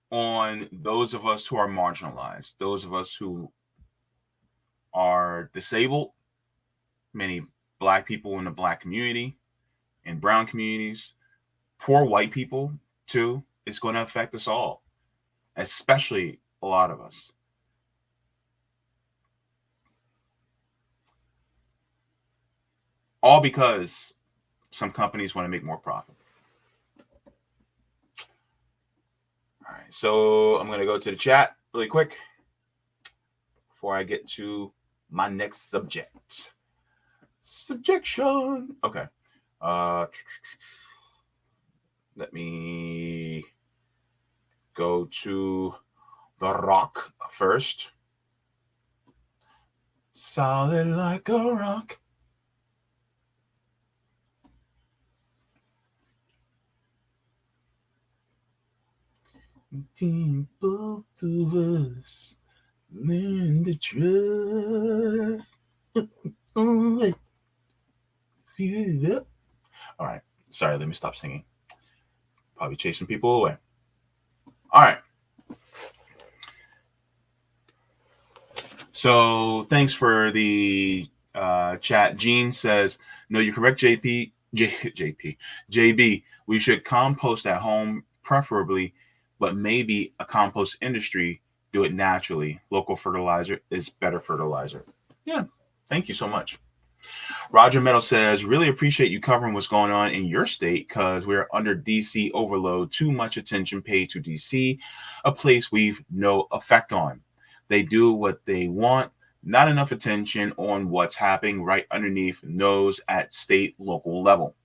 on those of us who are marginalized, those of us who are disabled, many black people in the black community and brown communities, poor white people too. It's going to affect us all, especially a lot of us. All because some companies want to make more profit. All right, so I'm going to go to the chat really quick before I get to my next subject. Subjection. Okay. Let me go to The Rock first. Solid like a rock. Both of us learn to trust. All right. Sorry, let me stop singing. Probably chasing people away. All right. So thanks for the chat. Gene says, no, you're correct, JB. We should compost at home, preferably, but maybe a compost industry do it naturally. Local fertilizer is better fertilizer. Yeah, thank you so much. Roger Meadow says, really appreciate you covering what's going on in your state because we're under DC overload. Too much attention paid to DC, a place we've no effect on. They do what they want, not enough attention on what's happening right underneath nose at state, local level.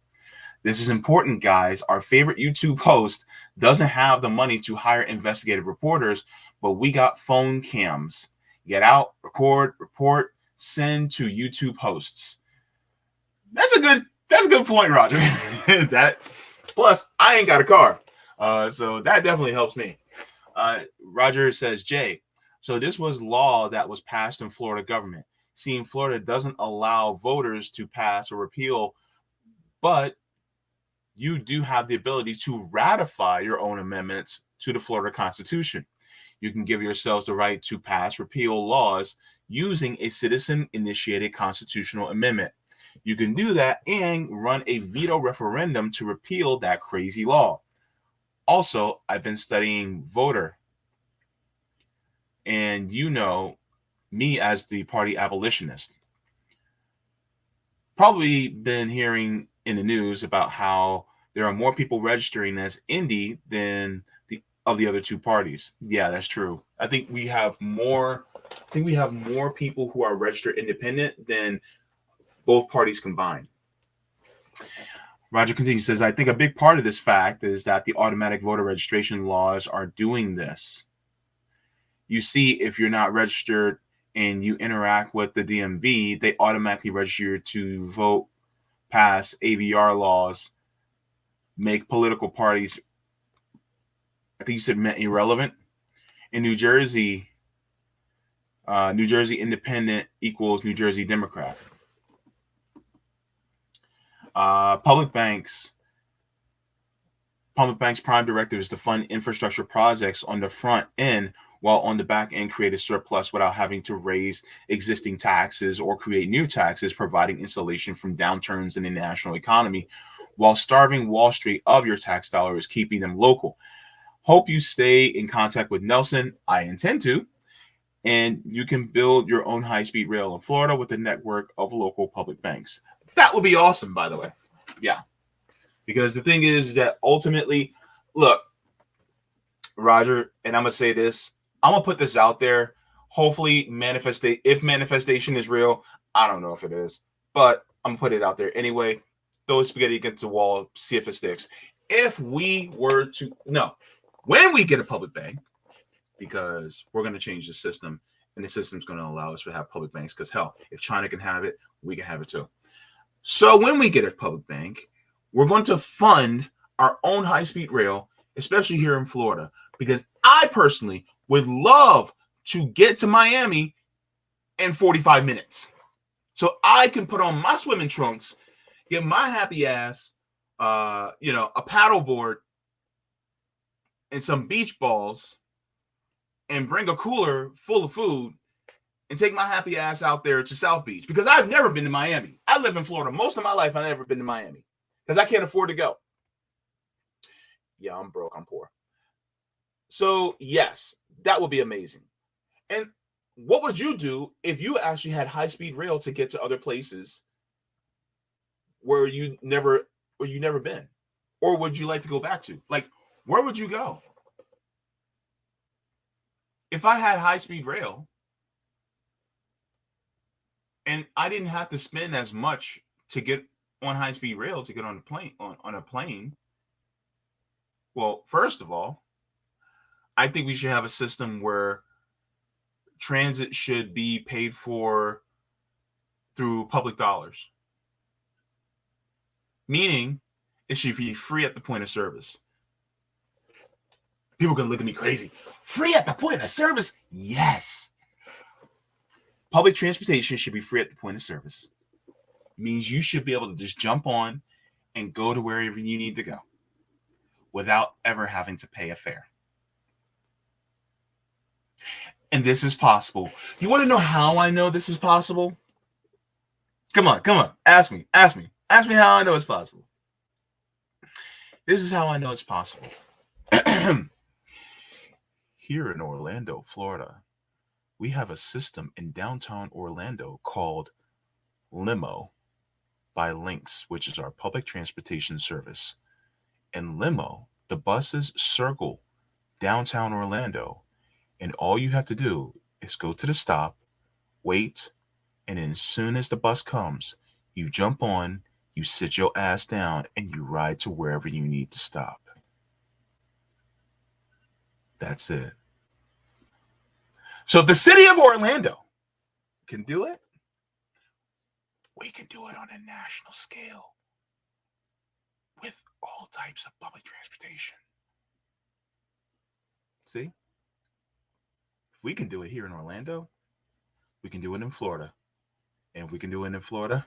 This is important, guys. Our favorite YouTube host doesn't have the money to hire investigative reporters, but we got phone cams. Get out, record, report, send to YouTube hosts. That's a good point, Roger. That plus I ain't got a car, so that definitely helps me. Roger says, Jay, so this was law that was passed in Florida government. Seeing Florida doesn't allow voters to pass or repeal, but you do have the ability to ratify your own amendments to the Florida Constitution. You can give yourselves the right to pass repeal laws using a citizen-initiated constitutional amendment. You can do that and run a veto referendum to repeal that crazy law. Also, I've been studying voter, and you know me as the party abolitionist. Probably been hearing in the news about how there are more people registering as indie than the other two parties. Yeah, that's true. I think we have more people who are registered independent than both parties combined. Roger continues, says, I think a big part of this fact is that the automatic voter registration laws are doing this. You see, if you're not registered and you interact with the DMV, they automatically register you to vote, pass AVR laws, make political parties, I think you said irrelevant. In New Jersey, New Jersey independent equals New Jersey Democrat. Public banks' prime directive is to fund infrastructure projects on the front end, while on the back end create a surplus without having to raise existing taxes or create new taxes, providing insulation from downturns in the national economy, while starving Wall Street of your tax dollars, keeping them local. Hope you stay in contact with Nelson. I intend to. And you can build your own high-speed rail in Florida with a network of local public banks. That would be awesome, by the way. Yeah. Because the thing is that ultimately, look, Roger, and I'm going to say this. I'm going to put this out there. Hopefully, if manifestation is real, I don't know if it is. But I'm going to put it out there anyway. Throw spaghetti against the wall, see if it sticks. If we were to, no, when we get a public bank, because we're going to change the system, and the system's going to allow us to have public banks, because hell, if China can have it, we can have it too. So when we get a public bank, we're going to fund our own high-speed rail, especially here in Florida, because I personally would love to get to Miami in 45 minutes. So I can put on my swimming trunks, get my happy ass, a paddle board and some beach balls, and bring a cooler full of food and take my happy ass out there to South Beach, because I've never been to Miami. I live in Florida. Most of my life, I've never been to Miami because I can't afford to go. Yeah, I'm broke. I'm poor. So yes, that would be amazing. And what would you do if you actually had high-speed rail to get to other places where you never been? Or would you like to go back to? Like, where would you go? If I had high-speed rail and I didn't have to spend as much to get on high-speed rail to get on a plane. Well, first of all, I think we should have a system where transit should be paid for through public dollars. Meaning, it should be free at the point of service. People are going to look at me crazy. Free at the point of service? Yes. Public transportation should be free at the point of service. It means you should be able to just jump on and go to wherever you need to go without ever having to pay a fare. And this is possible. You want to know how I know this is possible? Come on. Ask me how I know it's possible. This is how I know it's possible. Here in Orlando, Florida, we have a system in downtown Orlando called Limo by Lynx, which is our public transportation service. In Limo, the buses circle downtown Orlando, and all you have to do is go to the stop, wait, and then as soon as the bus comes, you jump on, you sit your ass down, and you ride to wherever you need to stop. That's it. So if the city of Orlando can do it, we can do it on a national scale with all types of public transportation. See? If we can do it here in Orlando, we can do it in Florida. And if we can do it in Florida,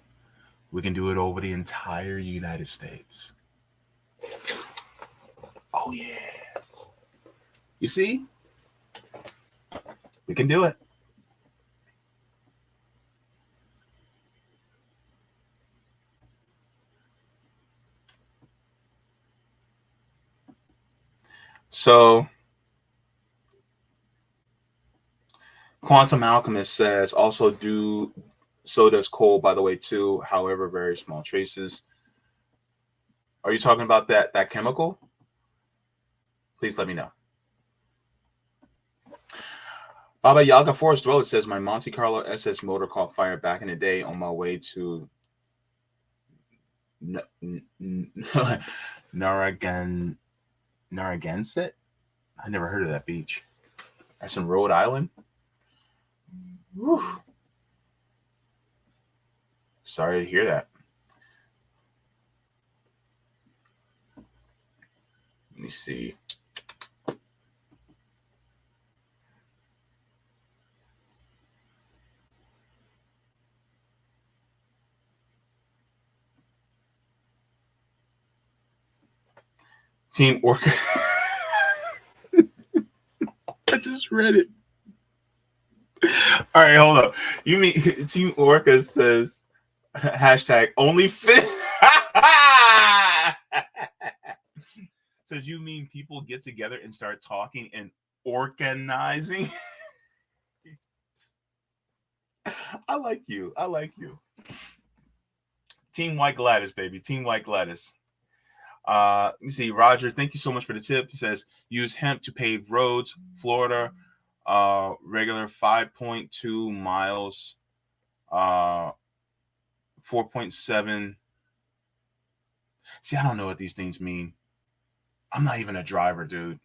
we can do it over the entire United States. Oh, yeah. You see? We can do it. So, Quantum Alchemist says, also so does coal, by the way, too. However, very small traces. Are you talking about that chemical? Please let me know. Baba Yaga Forest Dweller says, my Monte Carlo SS motor caught fire back in the day on my way to Narragansett. I never heard of that beach. That's in Rhode Island. Whew. Sorry to hear that. Let me see. Team Orca. I just read it. All right, hold up. You mean Team Orca says hashtag only fit? Says you mean people get together and start talking and organizing? I like you. Team White Gladys, baby. Team White Gladys. Let me see. Roger, thank you so much for the tip. He says use hemp to pave roads. Florida, regular 5.2 miles, 4.7. See, I don't know what these things mean. I'm not even a driver, dude,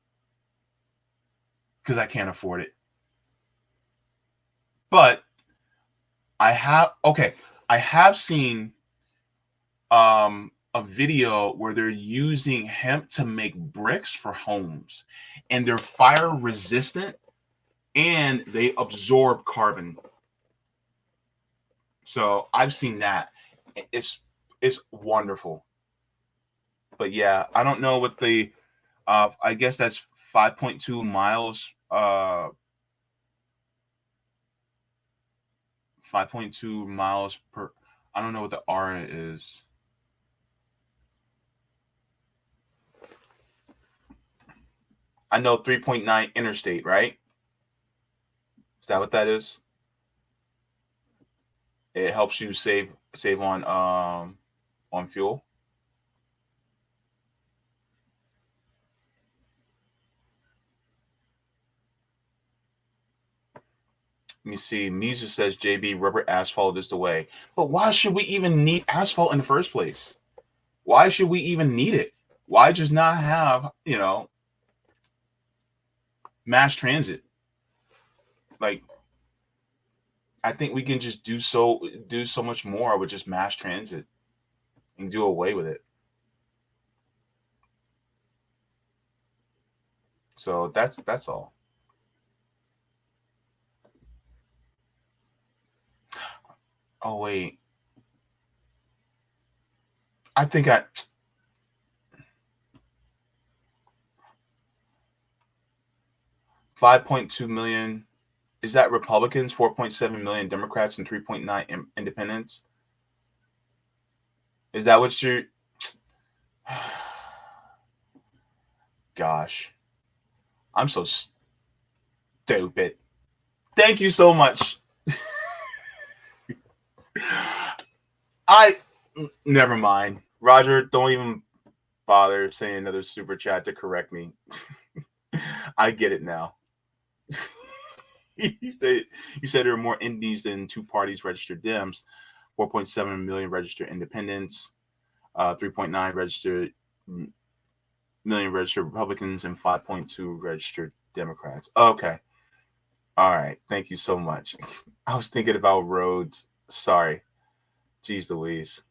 because I can't afford it. But I have seen a video where they're using hemp to make bricks for homes, and they're fire resistant and they absorb carbon. So I've seen that. It's wonderful. But yeah, I don't know what the I guess that's 5.2 miles 5.2 miles per. I don't know what the R is. I know 3.9 interstate, right? Is that what that is? It helps you save on fuel. Let me see. Mizu says JB, rubber asphalt is the way. But why should we even need asphalt in the first place? Why should we even need it? Why just not have, mass transit? Like, I think we can just do so much more with just mass transit and do away with it. So that's all. Oh wait. I think 5.2 million. Is that Republicans, 4.7 million Democrats, and 3.9 independents? Is that what you're... Gosh. I'm so stupid. Thank you so much. Never mind. Roger, don't even bother saying another super chat to correct me. I get it now. You said there are more indies than two parties registered Dems, 4.7 million registered independents, 3.9 million registered Republicans, and 5.2 registered Democrats. Okay. All right. Thank you so much. I was thinking about roads. Sorry. Jeez Louise.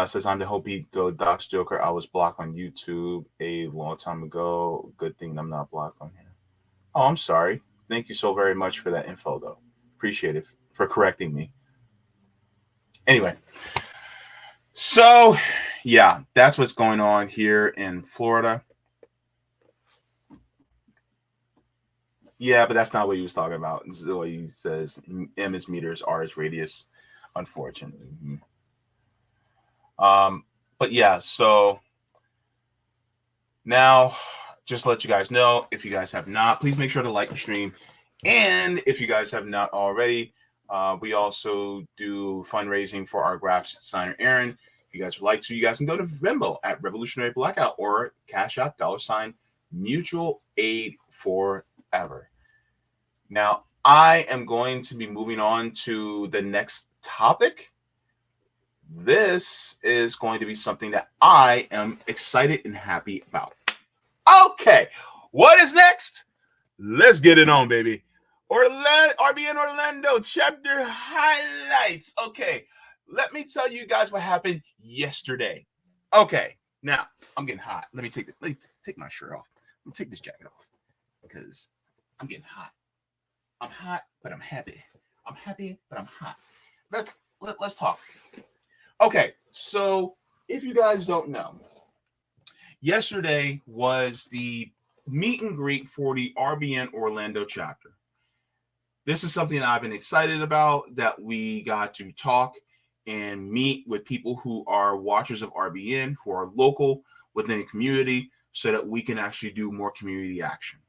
Says I'm the Hopi Docs Joker. I was blocked on YouTube a long time ago. Good thing I'm not blocked on here. Oh, I'm sorry. Thank you so very much for that info, though. Appreciate it for correcting me. Anyway, so yeah, that's what's going on here in Florida. Yeah, but that's not what he was talking about. This is what he says. M is meters, R is radius, unfortunately. But yeah, so now just to let you guys know, if you guys have not, please make sure to like the stream. And if you guys have not already, we also do fundraising for our graphics designer, Aaron. If you guys would like to, you guys can go to Venmo at Revolutionary Blackout or Cash App $ Mutual Aid Forever. Now, I am going to be moving on to the next topic. This is going to be something that I am excited and happy about. Okay, what is next? Let's get it on, baby. RBN Orlando Chapter highlights. Okay, let me tell you guys what happened yesterday. Okay, now I'm getting hot. Let me take my shirt off. Let me take this jacket off because I'm getting hot. I'm hot, but I'm happy. I'm happy, but I'm hot. Let's talk. Okay, so if you guys don't know, yesterday was the meet and greet for the RBN Orlando chapter. This is something I've been excited about, that we got to talk and meet with people who are watchers of RBN, who are local within the community, so that we can actually do more community action.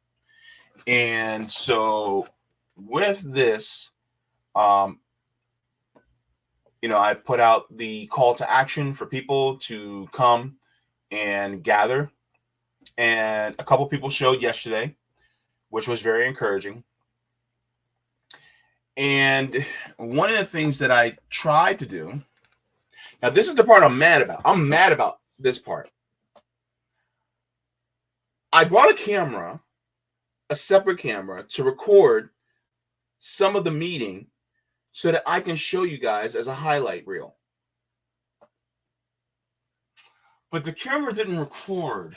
And so with this, I put out the call to action for people to come and gather. And a couple people showed yesterday, which was very encouraging. And one of the things that I tried to do, now this is the part I'm mad about. I'm mad about this part. I brought a separate camera, to record some of the meeting so that I can show you guys as a highlight reel. But the camera didn't record.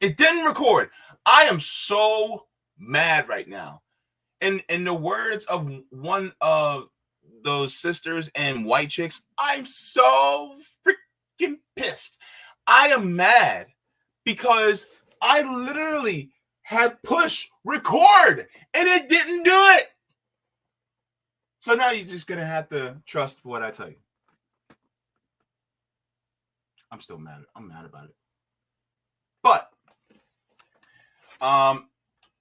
It didn't record. I am so mad right now. And in the words of one of those sisters and white chicks, I'm so freaking pissed. I am mad because I literally had push record and it didn't do it. So now you're just gonna have to trust what I tell you. I'm still mad. I'm mad about it. But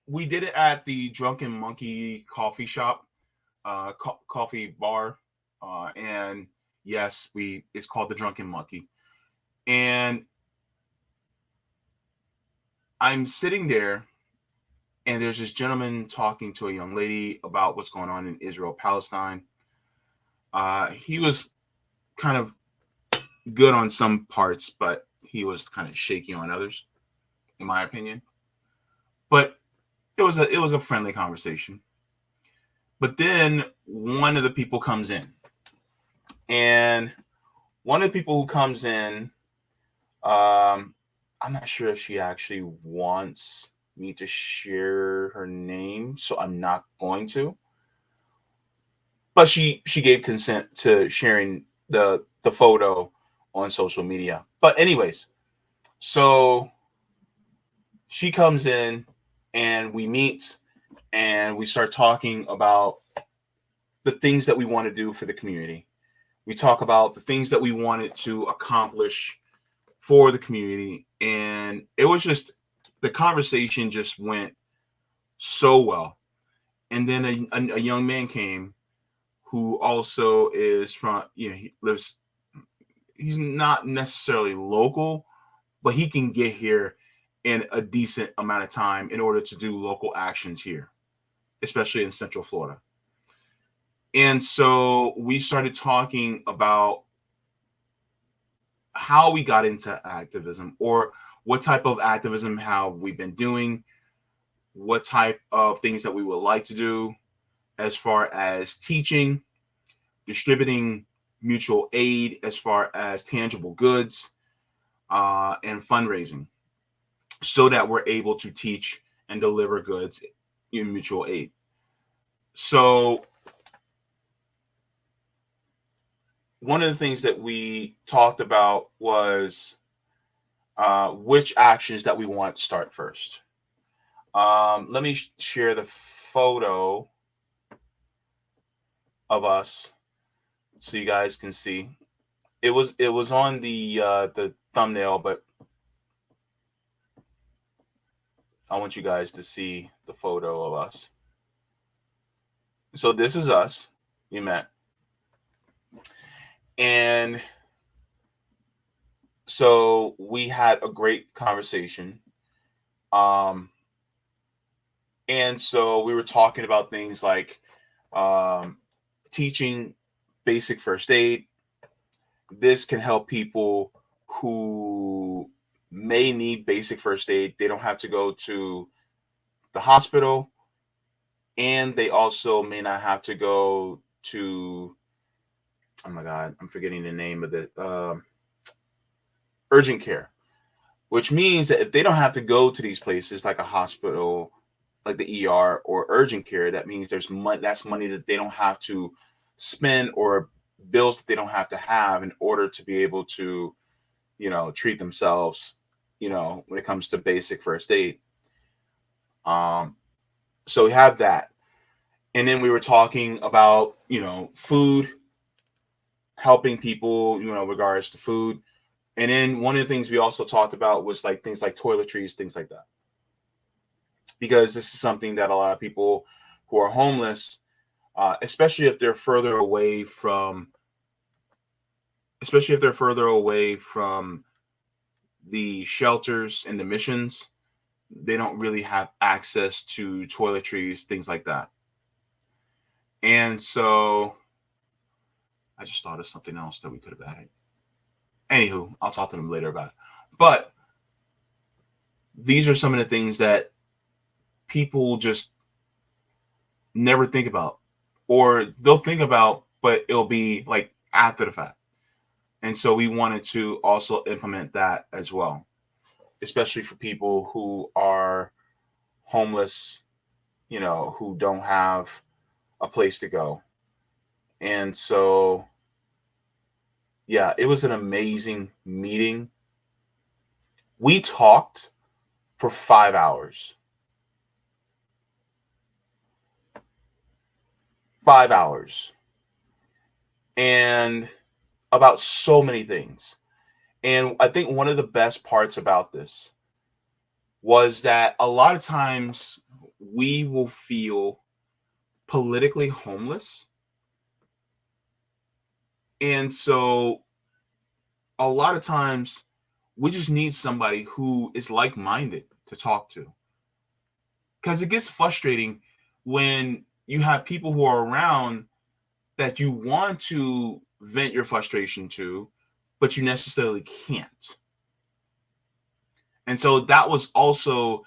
we did it at the Drunken Monkey coffee shop, coffee bar, and yes, it's called the Drunken Monkey. And I'm sitting there, and there's this gentleman talking to a young lady about what's going on in Israel, Palestine. He was kind of good on some parts, but he was kind of shaky on others, in my opinion. But it was a friendly conversation. But then one of the people comes in, and one of the people who comes in, I'm not sure if she actually wants me to share her name, so I'm not going to. But she gave consent to sharing the photo on social media. But anyways, so she comes in and we meet and we start talking about the things that we want to do for the community. We talk about the things that we wanted to accomplish for the community. And it was just, the conversation just went so well. And then a young man came who also is from, he's not necessarily local, but he can get here in a decent amount of time in order to do local actions here, especially in Central Florida. And so we started talking about how we got into activism, or what type of activism have we been doing, what type of things that we would like to do as far as teaching, distributing mutual aid as far as tangible goods, and fundraising, so that we're able to teach and deliver goods in mutual aid. So one of the things that we talked about was which actions that we want to start first. Let me share the photo of us so you guys can see. It was on the thumbnail, but I want you guys to see the photo of us. So this is us. We met. And so we had a great conversation. And so we were talking about things like teaching basic first aid. This can help people who may need basic first aid. They don't have to go to the hospital, and they also may not have to go to, oh my God, I'm forgetting the name of the urgent care, which means that if they don't have to go to these places like a hospital, like the ER or urgent care, that means there's money, that's money that they don't have to spend, or bills that they don't have to have in order to be able to, treat themselves, when it comes to basic first aid. So we have that. And then we were talking about, food, helping people, regards to food. And then one of the things we also talked about was like things like toiletries, things like that. Because this is something that a lot of people who are homeless, especially if they're further away from the shelters and the missions, they don't really have access to toiletries, things like that. And so I just thought of something else that we could have added. Anywho, I'll talk to them later about it. But these are some of the things that people just never think about, or they'll think about, but it'll be like after the fact. And so we wanted to also implement that as well, especially for people who are homeless, who don't have a place to go. And so, yeah, it was an amazing meeting. We talked for 5 hours. 5 hours. and about so many things. And I think one of the best parts about this was that a lot of times we will feel politically homeless. And so a lot of times we just need somebody who is like-minded to talk to. Because it gets frustrating when you have people who are around that you want to vent your frustration to, but you necessarily can't. And so it was also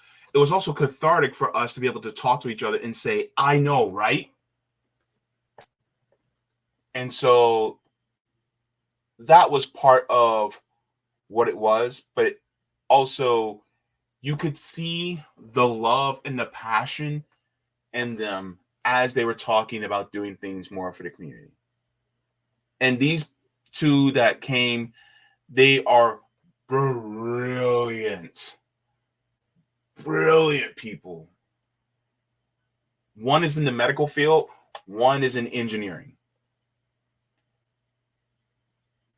cathartic for us to be able to talk to each other and say, I know, right? And so that was part of what it was, but it also, you could see the love and the passion in them as they were talking about doing things more for the community. And these two that came, they are brilliant people. One is in the medical field, one is in engineering.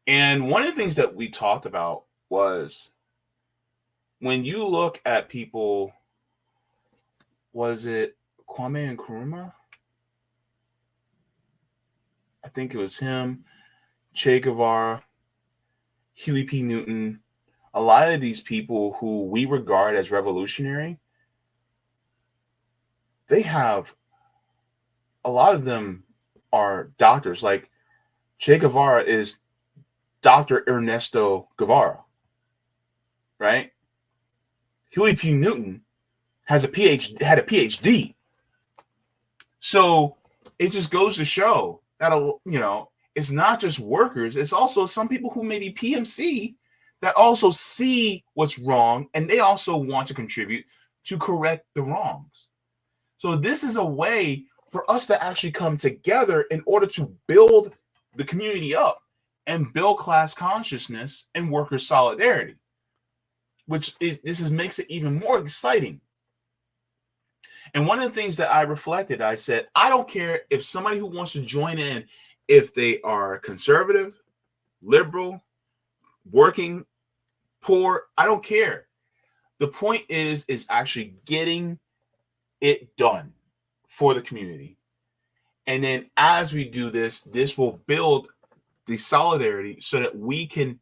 And one of the things that we talked about was, when you look at people, was it Kwame Nkrumah? I think it was him, Che Guevara, Huey P. Newton, a lot of these people who we regard as revolutionary, they have, a lot of them are doctors. Like Che Guevara is Dr. Ernesto Guevara, right? Huey P. Newton had a PhD. So it just goes to show that, it's not just workers, it's also some people who may be PMC that also see what's wrong, and they also want to contribute to correct the wrongs. So this is a way for us to actually come together in order to build the community up and build class consciousness and worker solidarity, which makes it even more exciting. And one of the things that I reflected, I said, I don't care if somebody who wants to join in, if they are conservative, liberal, working, poor, I don't care. The point is actually getting it done for the community. And then as we do this will build the solidarity so that we can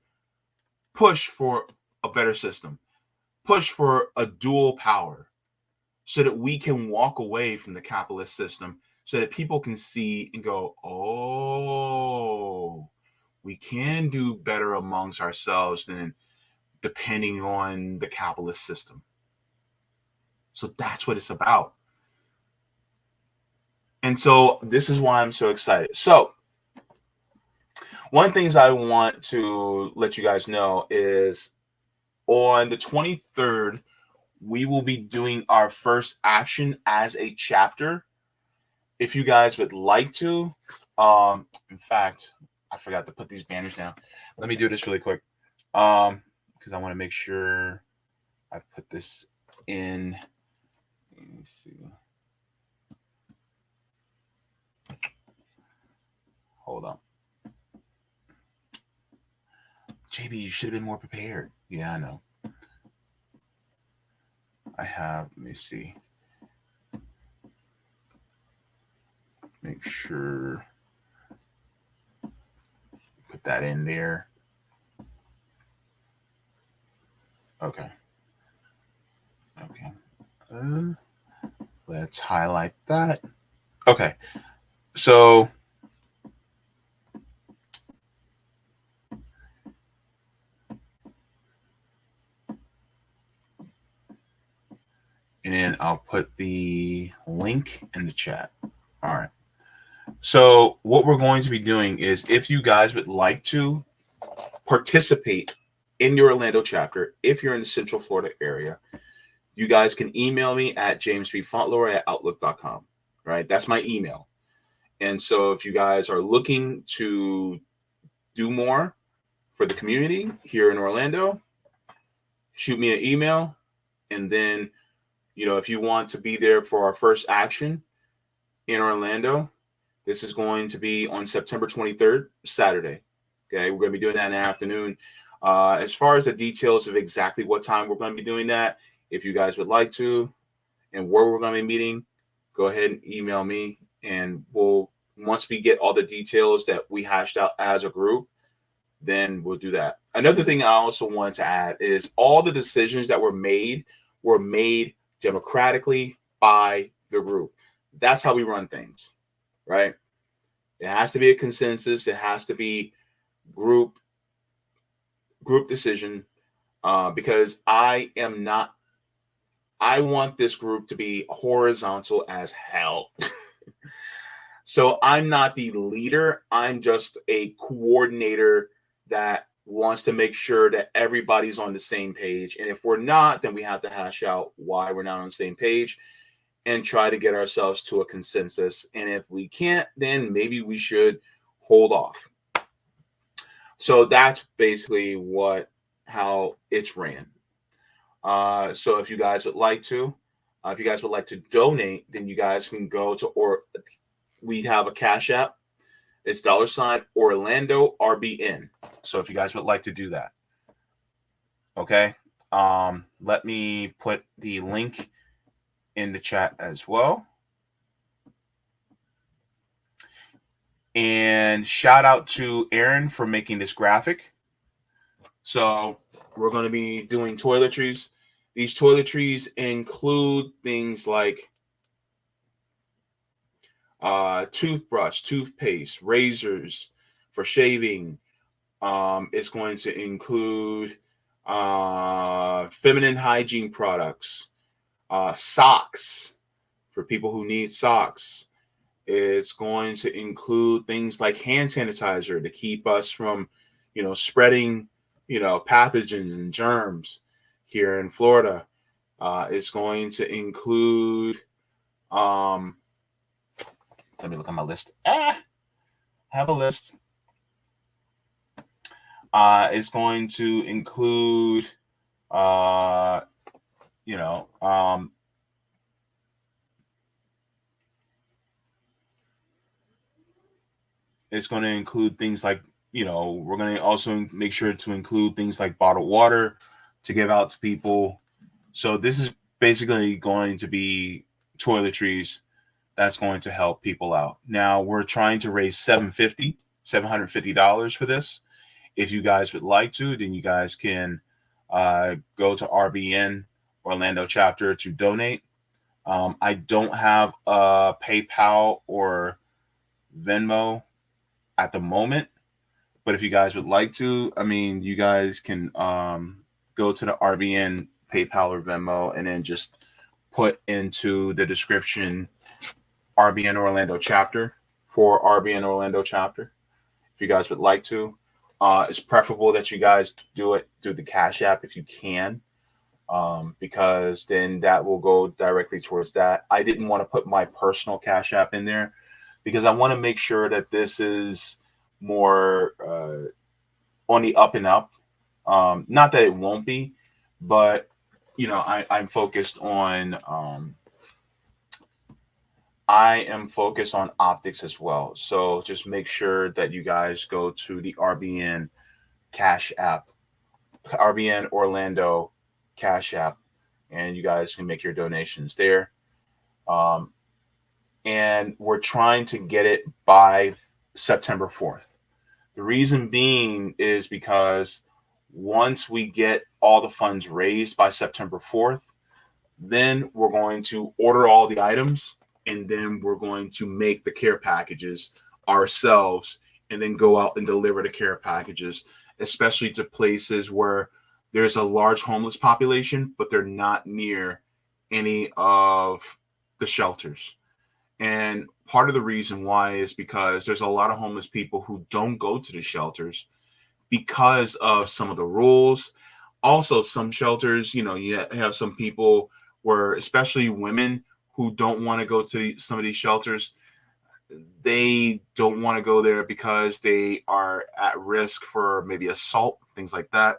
push for a better system, push for a dual power, so that we can walk away from the capitalist system, so that people can see and go, oh, we can do better amongst ourselves than depending on the capitalist system. So that's what it's about. And so this is why I'm so excited. So one of the things I want to let you guys know is, on the 23rd, we will be doing our first action as a chapter. If you guys would like to, in fact, I forgot to put these banners down. Let me do this really quick, because I want to make sure I put this in. Let me see. Hold on. Jaybe, you should have been more prepared. Yeah, I know. Let me see. Make sure. Put that in there. Okay. Let's highlight that. Okay. So and then I'll put the link in the chat. All right. So what we're going to be doing is, if you guys would like to participate in the Orlando chapter, if you're in the Central Florida area, you guys can email me at jamesbfontlower@outlook.com. Right? That's my email. And so if you guys are looking to do more for the community here in Orlando, shoot me an email. And then, if you want to be there for our first action in Orlando, This is going to be on September 23rd, Saturday. Okay, we're going to be doing that in the afternoon. As far as the details of exactly what time we're going to be doing that, if you guys would like to, and where we're going to be meeting, go ahead and email me, and once we get all the details that we hashed out as a group, then we'll do that. Another thing I also wanted to add is all the decisions that were made democratically by the group. That's how we run things, right? It has to be a consensus. It has to be group decision, because I want this group to be horizontal as hell. So I'm not the leader. I'm just a coordinator that wants to make sure that everybody's on the same page. And if we're not, then we have to hash out why we're not on the same page and try to get ourselves to a consensus. And if we can't, then maybe we should hold off. So that's basically how it's ran. So if you guys would like to donate, then you guys can go to, we have a Cash App. It's $ Orlando RBN. So if you guys would like to do that. Okay. Let me put the link in the chat as well. And shout out to Aaron for making this graphic. So we're going to be doing toiletries. These toiletries include things like toothbrush, toothpaste, razors for shaving. It's going to include feminine hygiene products, socks for people who need socks. It's going to include things like hand sanitizer to keep us from, spreading, pathogens and germs here in Florida. It's going to include, let me look on my list. I have a list. It's going to include, it's going to include things like, we're going to also make sure to include things like bottled water to give out to people. So this is basically going to be toiletries that's going to help people out. Now we're trying to raise $750 for this. If you guys would like to, then you guys can go to RBN Orlando Chapter to donate. I don't have a PayPal or Venmo at the moment, but if you guys would like to, you guys can go to the RBN PayPal or Venmo and then just put into the description RBN Orlando Chapter for RBN Orlando Chapter. If you guys would like to, it's preferable that you guys do it through the Cash App if you can, because then that will go directly towards that. I didn't want to put my personal Cash App in there because I want to make sure that this is more on the up and up. Not that it won't be, but I'm focused on optics as well. So just make sure that you guys go to the RBN Cash App, RBN Orlando Cash App, and you guys can make your donations there. And we're trying to get it by September 4th. The reason being is because once we get all the funds raised by September 4th, then we're going to order all the items, and then we're going to make the care packages ourselves and then go out and deliver the care packages, especially to places where there's a large homeless population, but they're not near any of the shelters. And part of the reason why is because there's a lot of homeless people who don't go to the shelters because of some of the rules. Also, some shelters, you have some people where, especially women, who don't want to go to some of these shelters. They don't want to go there because they are at risk for maybe assault, things like that.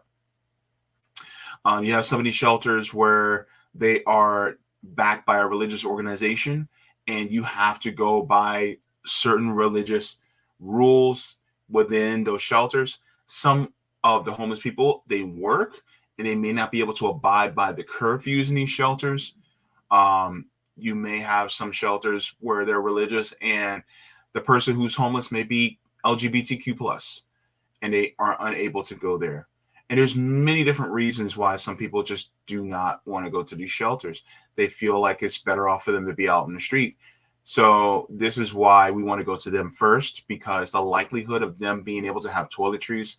You have some of these shelters where they are backed by a religious organization, and you have to go by certain religious rules within those shelters. Some of the homeless people, they work and they may not be able to abide by the curfews in these shelters. You may have some shelters where they're religious and the person who's homeless may be LGBTQ plus and they are unable to go there. And there's many different reasons why some people just do not want to go to these shelters. They feel like it's better off for them to be out in the street. So this is why we want to go to them first, because the likelihood of them being able to have toiletries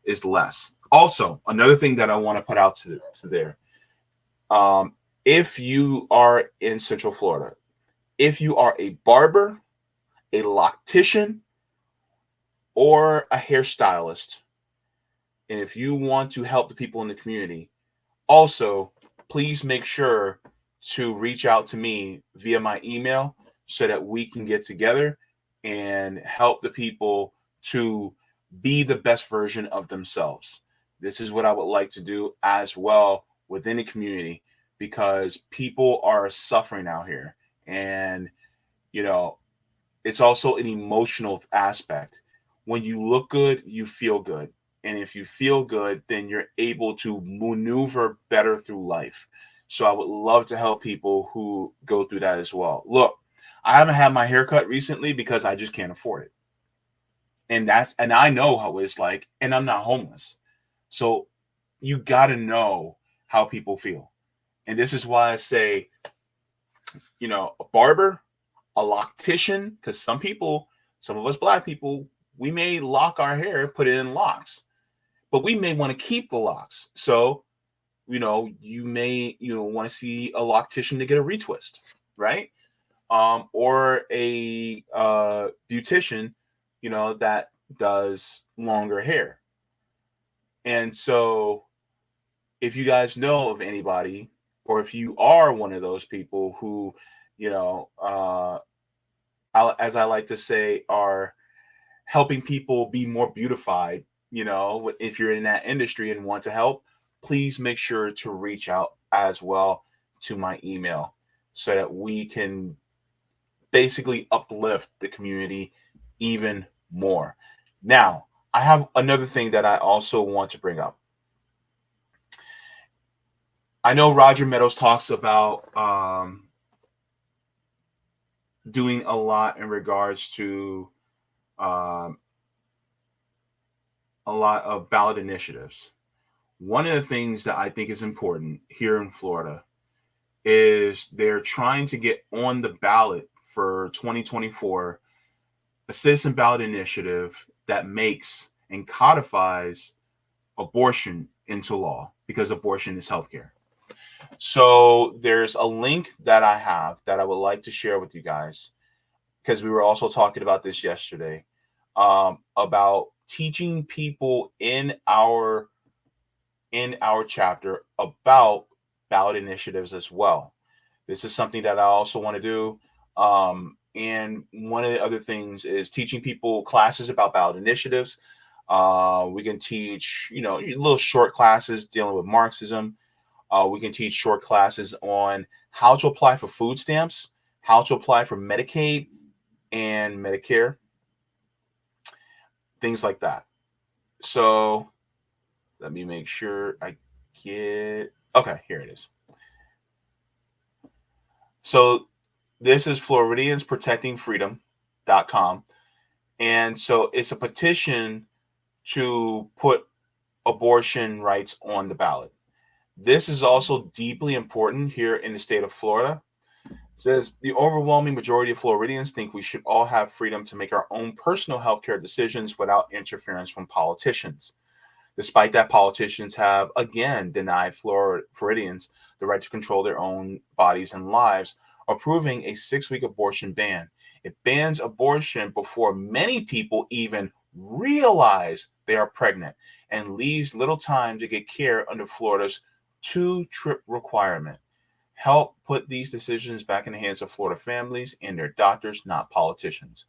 is less. Also, another thing that I want to put out to there, if you are in Central Florida, if you are a barber, a loctician, or a hairstylist, and if you want to help the people in the community, also, please make sure to reach out to me via my email so that we can get together and help the people to be the best version of themselves. This is what I would like to do as well within the community, because people are suffering out here. And, you know, it's also an emotional aspect. When you look good, you feel good. And if you feel good, then you're able to maneuver better through life. So I would love to help people who go through that as well. Look, I haven't had my hair cut recently because I just can't afford it. And I know how it's like, and I'm not homeless. So you got to know how people feel. And this is why I say, you know, a barber, a loctician, because some of us black people, we may lock our hair, put it in locks, but we may want to keep the locks. So, you know, you may, want to see a loctician to get a retwist, right? Or a beautician, that does longer hair. And so if you guys know of anybody, or if you are one of those people who, as I like to say, are helping people be more beautified, if you're in that industry and want to help, please make sure to reach out as well to my email so that we can basically uplift the community even more. Now, I have another thing that I also want to bring up. I know Roger Meadows talks about doing a lot in regards to a lot of ballot initiatives. One of the things that I think is important here in Florida is they're trying to get on the ballot for 2024 a citizen ballot initiative that makes and codifies abortion into law, because abortion is healthcare. So there's a link that I have that I would like to share with you guys, because we were also talking about this yesterday, about teaching people in our chapter about ballot initiatives as well. This is something that I also want to do. And one of the other things is teaching people classes about ballot initiatives. We can teach, little short classes dealing with Marxism. We can teach short classes on how to apply for food stamps, how to apply for Medicaid and Medicare, things like that. So let me make sure I get, okay, here it is. So this is FloridiansProtectingFreedom.com. And so it's a petition to put abortion rights on the ballot. This is also deeply important here in the state of Florida. It says the overwhelming majority of Floridians think we should all have freedom to make our own personal healthcare decisions without interference from politicians. Despite that, politicians have again denied Floridians the right to control their own bodies and lives, approving a 6-week abortion ban. It bans abortion before many people even realize they are pregnant, and leaves little time to get care under Florida's 2-trip requirement. Help put these decisions back in the hands of Florida families and their doctors, not politicians.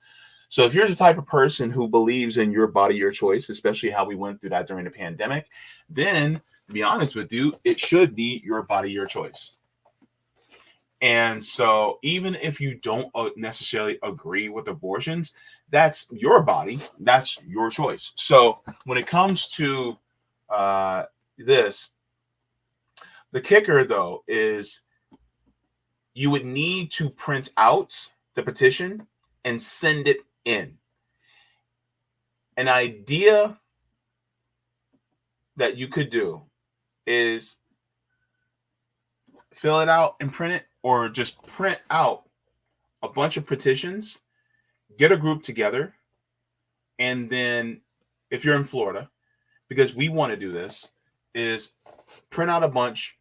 So if you're the type of person who believes in your body, your choice, especially how we went through that during the pandemic, then to be honest with you, it should be your body, your choice. And so even if you don't necessarily agree with abortions, that's your body, that's your choice. So when it comes to this, the kicker though is you would need to print out the petition and send it in. An idea that you could do is fill it out and print it, or just print out a bunch of petitions, get a group together, and then if you're in Florida, because we want to do this, is print out a bunch,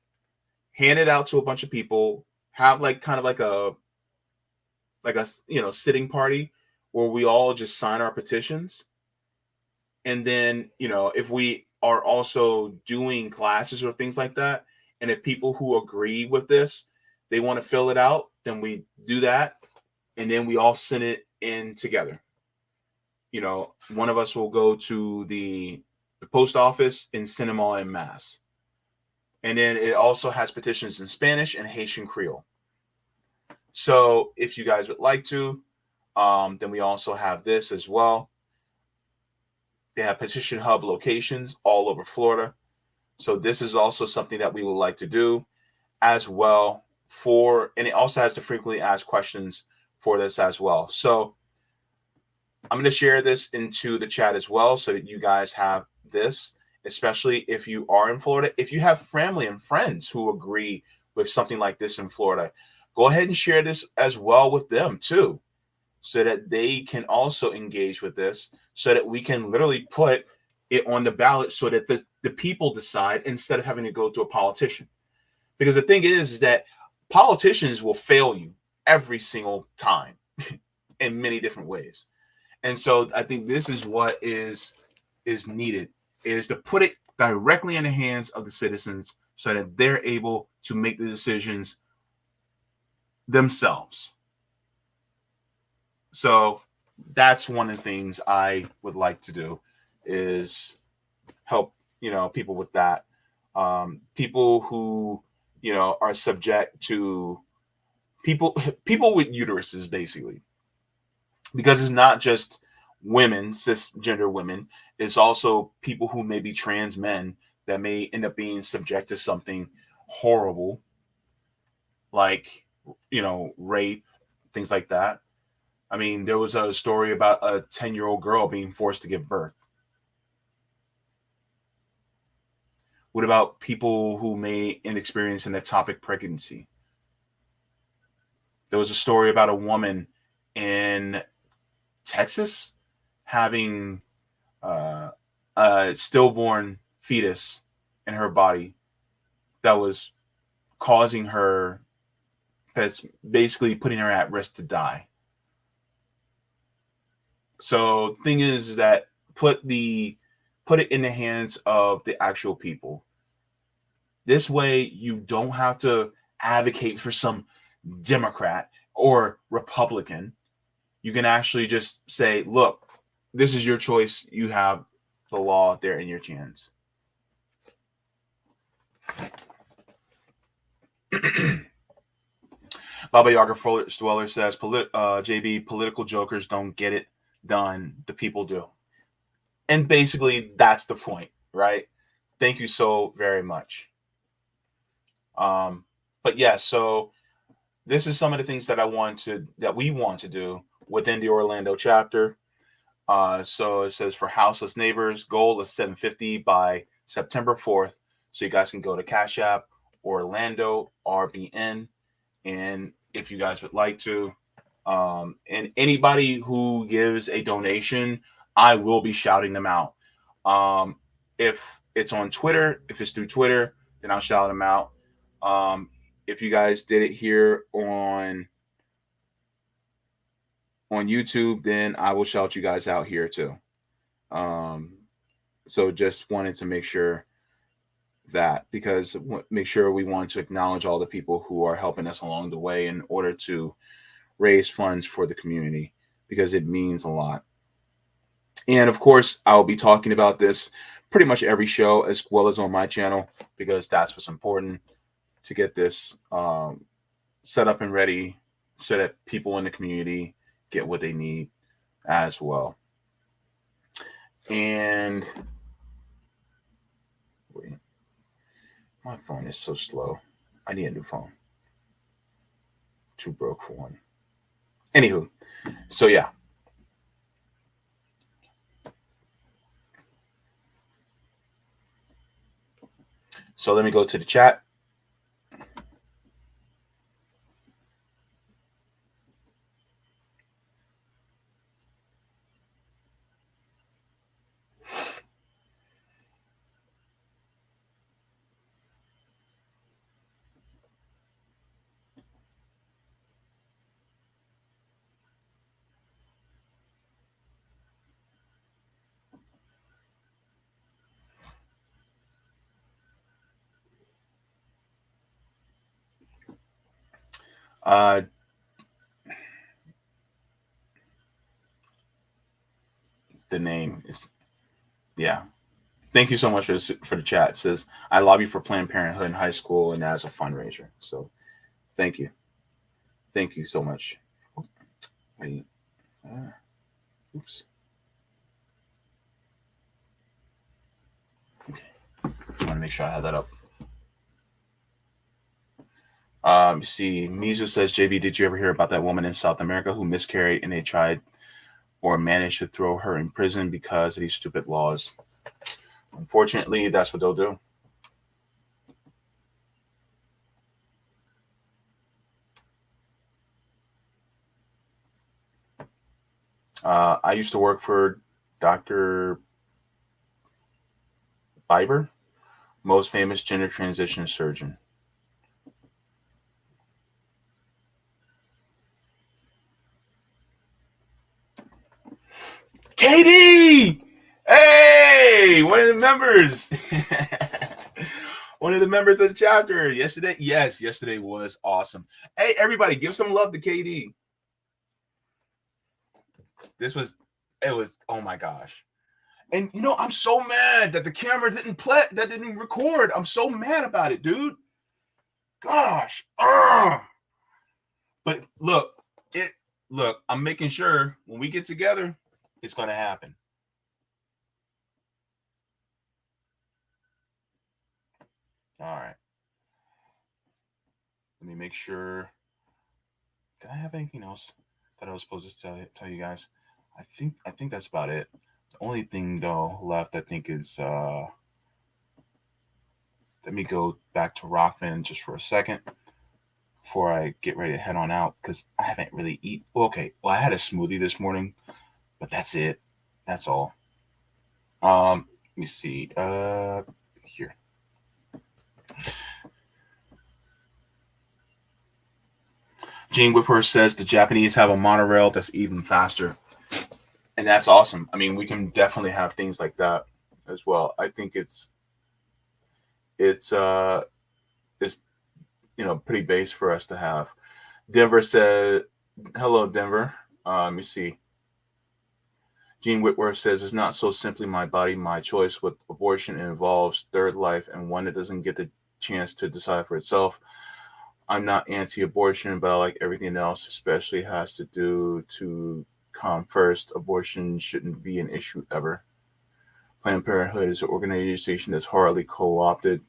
hand it out to a bunch of people, have like kind of like a sitting party where we all just sign our petitions. And then, if we are also doing classes or things like that, and if people who agree with this, they want to fill it out, then we do that. And then we all send it in together. One of us will go to the post office and send them all en masse. And then it also has petitions in Spanish and Haitian Creole. So if you guys would like to, then we also have this as well. They have petition hub locations all over Florida. So this is also something that we would like to do as well and it also has the frequently asked questions for this as well. So I'm going to share this into the chat as well so that you guys have this, especially if you are in Florida. If you have family and friends who agree with something like this in Florida, go ahead and share this as well with them too, so that they can also engage with this, so that we can literally put it on the ballot so that the people decide instead of having to go through a politician. Because the thing is that politicians will fail you every single time in many different ways. And so I think this is what is needed, is to put it directly in the hands of the citizens so that they're able to make the decisions themselves. So that's one of the things I would like to do, is help, people with that. People who, are subject to people with uteruses, basically, because it's not just women, cisgender women. It's also people who may be trans men that may end up being subject to something horrible, like, rape, things like that. I mean, there was a story about a 10-year-old girl being forced to give birth. What about people who may experience an ectopic pregnancy? There was a story about a woman in Texas having a stillborn fetus in her body that was causing her, that's basically putting her at risk to die. So thing is that put it in the hands of the actual people. This way you don't have to advocate for some Democrat or Republican. You can actually just say, look, this is your choice. You have the law there in your hands. Baba Yaga Dweller says, Jaybe, political jokers don't get it done. The people do. And basically, that's the point, right? Thank you so very much. But yeah, so this is some of the things that we want to do within the Orlando chapter. So it says, for houseless neighbors, goal is 750 by September 4th. So you guys can go to Cash App, Orlando RBN, and if you guys would like to, and anybody who gives a donation, I will be shouting them out. If it's on Twitter, if it's through Twitter, then I'll shout them out. If you guys did it here on YouTube, then I will shout you guys out here too. So just wanted to make sure that, because make sure we want to acknowledge all the people who are helping us along the way in order to raise funds for the community, because it means a lot. And of course, I'll be talking about this pretty much every show, as well as on my channel, because that's what's important, to get this set up and ready so that people in the community get what they need as well. And wait, my phone is so slow. I need a new phone. Too broke for one. Anywho, so yeah. So let me go to the chat. The name is, yeah. Thank you so much for the chat. It says, I lobby for Planned Parenthood in high school and as a fundraiser. So thank you. Thank you so much. Wait. Oops. Okay. I want to make sure I have that up. See, Mizu says, JB, did you ever hear about that woman in South America who miscarried and they tried or managed to throw her in prison because of these stupid laws? Unfortunately, that's what they'll do. I used to work for Dr. Biber, most famous gender transition surgeon. Katie! Hey! One of the members. One of the members of the chapter yesterday. Yes, yesterday was awesome. Hey, everybody, give some love to KD. It was, oh my gosh. And you know, I'm so mad that the camera didn't record. I'm so mad about it, dude. Gosh. But look, I'm making sure when we get together, it's going to happen. All right. Let me make sure. Did I have anything else that I was supposed to tell you guys? I think that's about it. The only thing though left, I think, is let me go back to Rockman just for a second before I get ready to head on out, because I haven't really eaten. Okay, well, I had a smoothie this morning, but that's it. That's all. Let me see. Here. Gene Whipper says the Japanese have a monorail that's even faster. And that's awesome. I mean, we can definitely have things like that as well. I think it's pretty base for us to have. Denver said, hello, Denver. Let me see. Gene Whitworth says, it's not so simply my body, my choice. With abortion, it involves third life and one that doesn't get the chance to decide for itself. I'm not anti-abortion, but I like everything else, especially has to do to come first. Abortion shouldn't be an issue ever. Planned Parenthood is an organization that's hardly co-opted,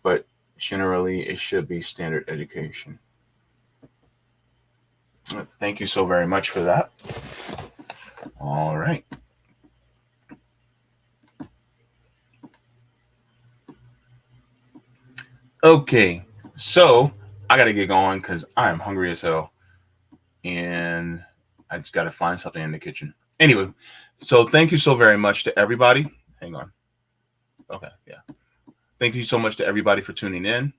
but generally it should be standard education. Thank you so very much for that. All right. Okay, so I got to get going because I am hungry as hell. And I just got to find something in the kitchen. Anyway, so thank you so very much to everybody. Hang on. Okay, yeah. Thank you so much to everybody for tuning in.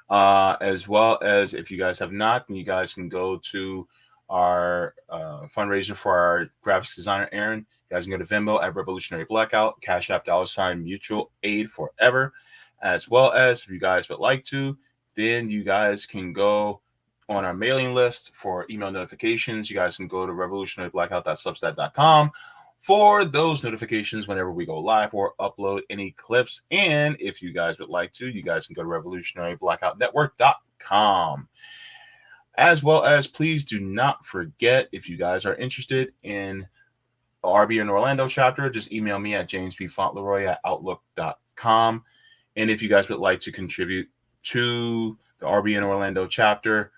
As well as if you guys have not, then you guys can go to our fundraiser for our graphics designer, Aaron. You guys can go to Venmo at Revolutionary Blackout, Cash App $ Mutual Aid Forever. As well as if you guys would like to, then you guys can go on our mailing list for email notifications. You guys can go to revolutionaryblackout.substack.com for those notifications whenever we go live or upload any clips. And if you guys would like to, you guys can go to revolutionaryblackoutnetwork.com. As well as, please do not forget, if you guys are interested in the RBN Orlando chapter, just email me at jamespfauntleroy@outlook.com. And if you guys would like to contribute to the RBN Orlando chapter,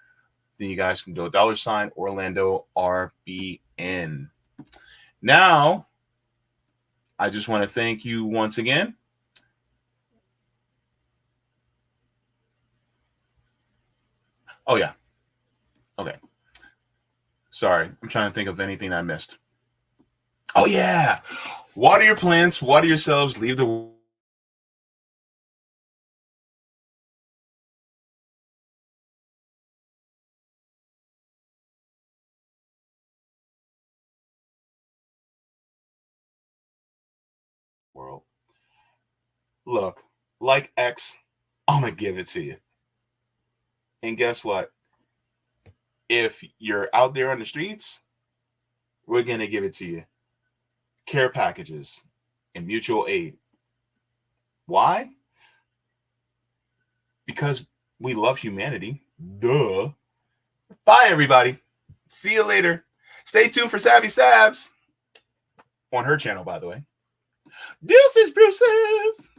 then you guys can do $, Orlando RBN. Now, I just want to thank you once again. Oh, yeah. Okay. Sorry. I'm trying to think of anything I missed. Oh, yeah. Water your plants, water yourselves, leave the world. Look, like X, I'm going to give it to you. And guess what? If you're out there on the streets, we're going to give it to you. Care packages and mutual aid. Why? Because we love humanity. Duh. Bye, everybody. See you later. Stay tuned for Savvy Sabs on her channel, by the way. Deuces, Bruces.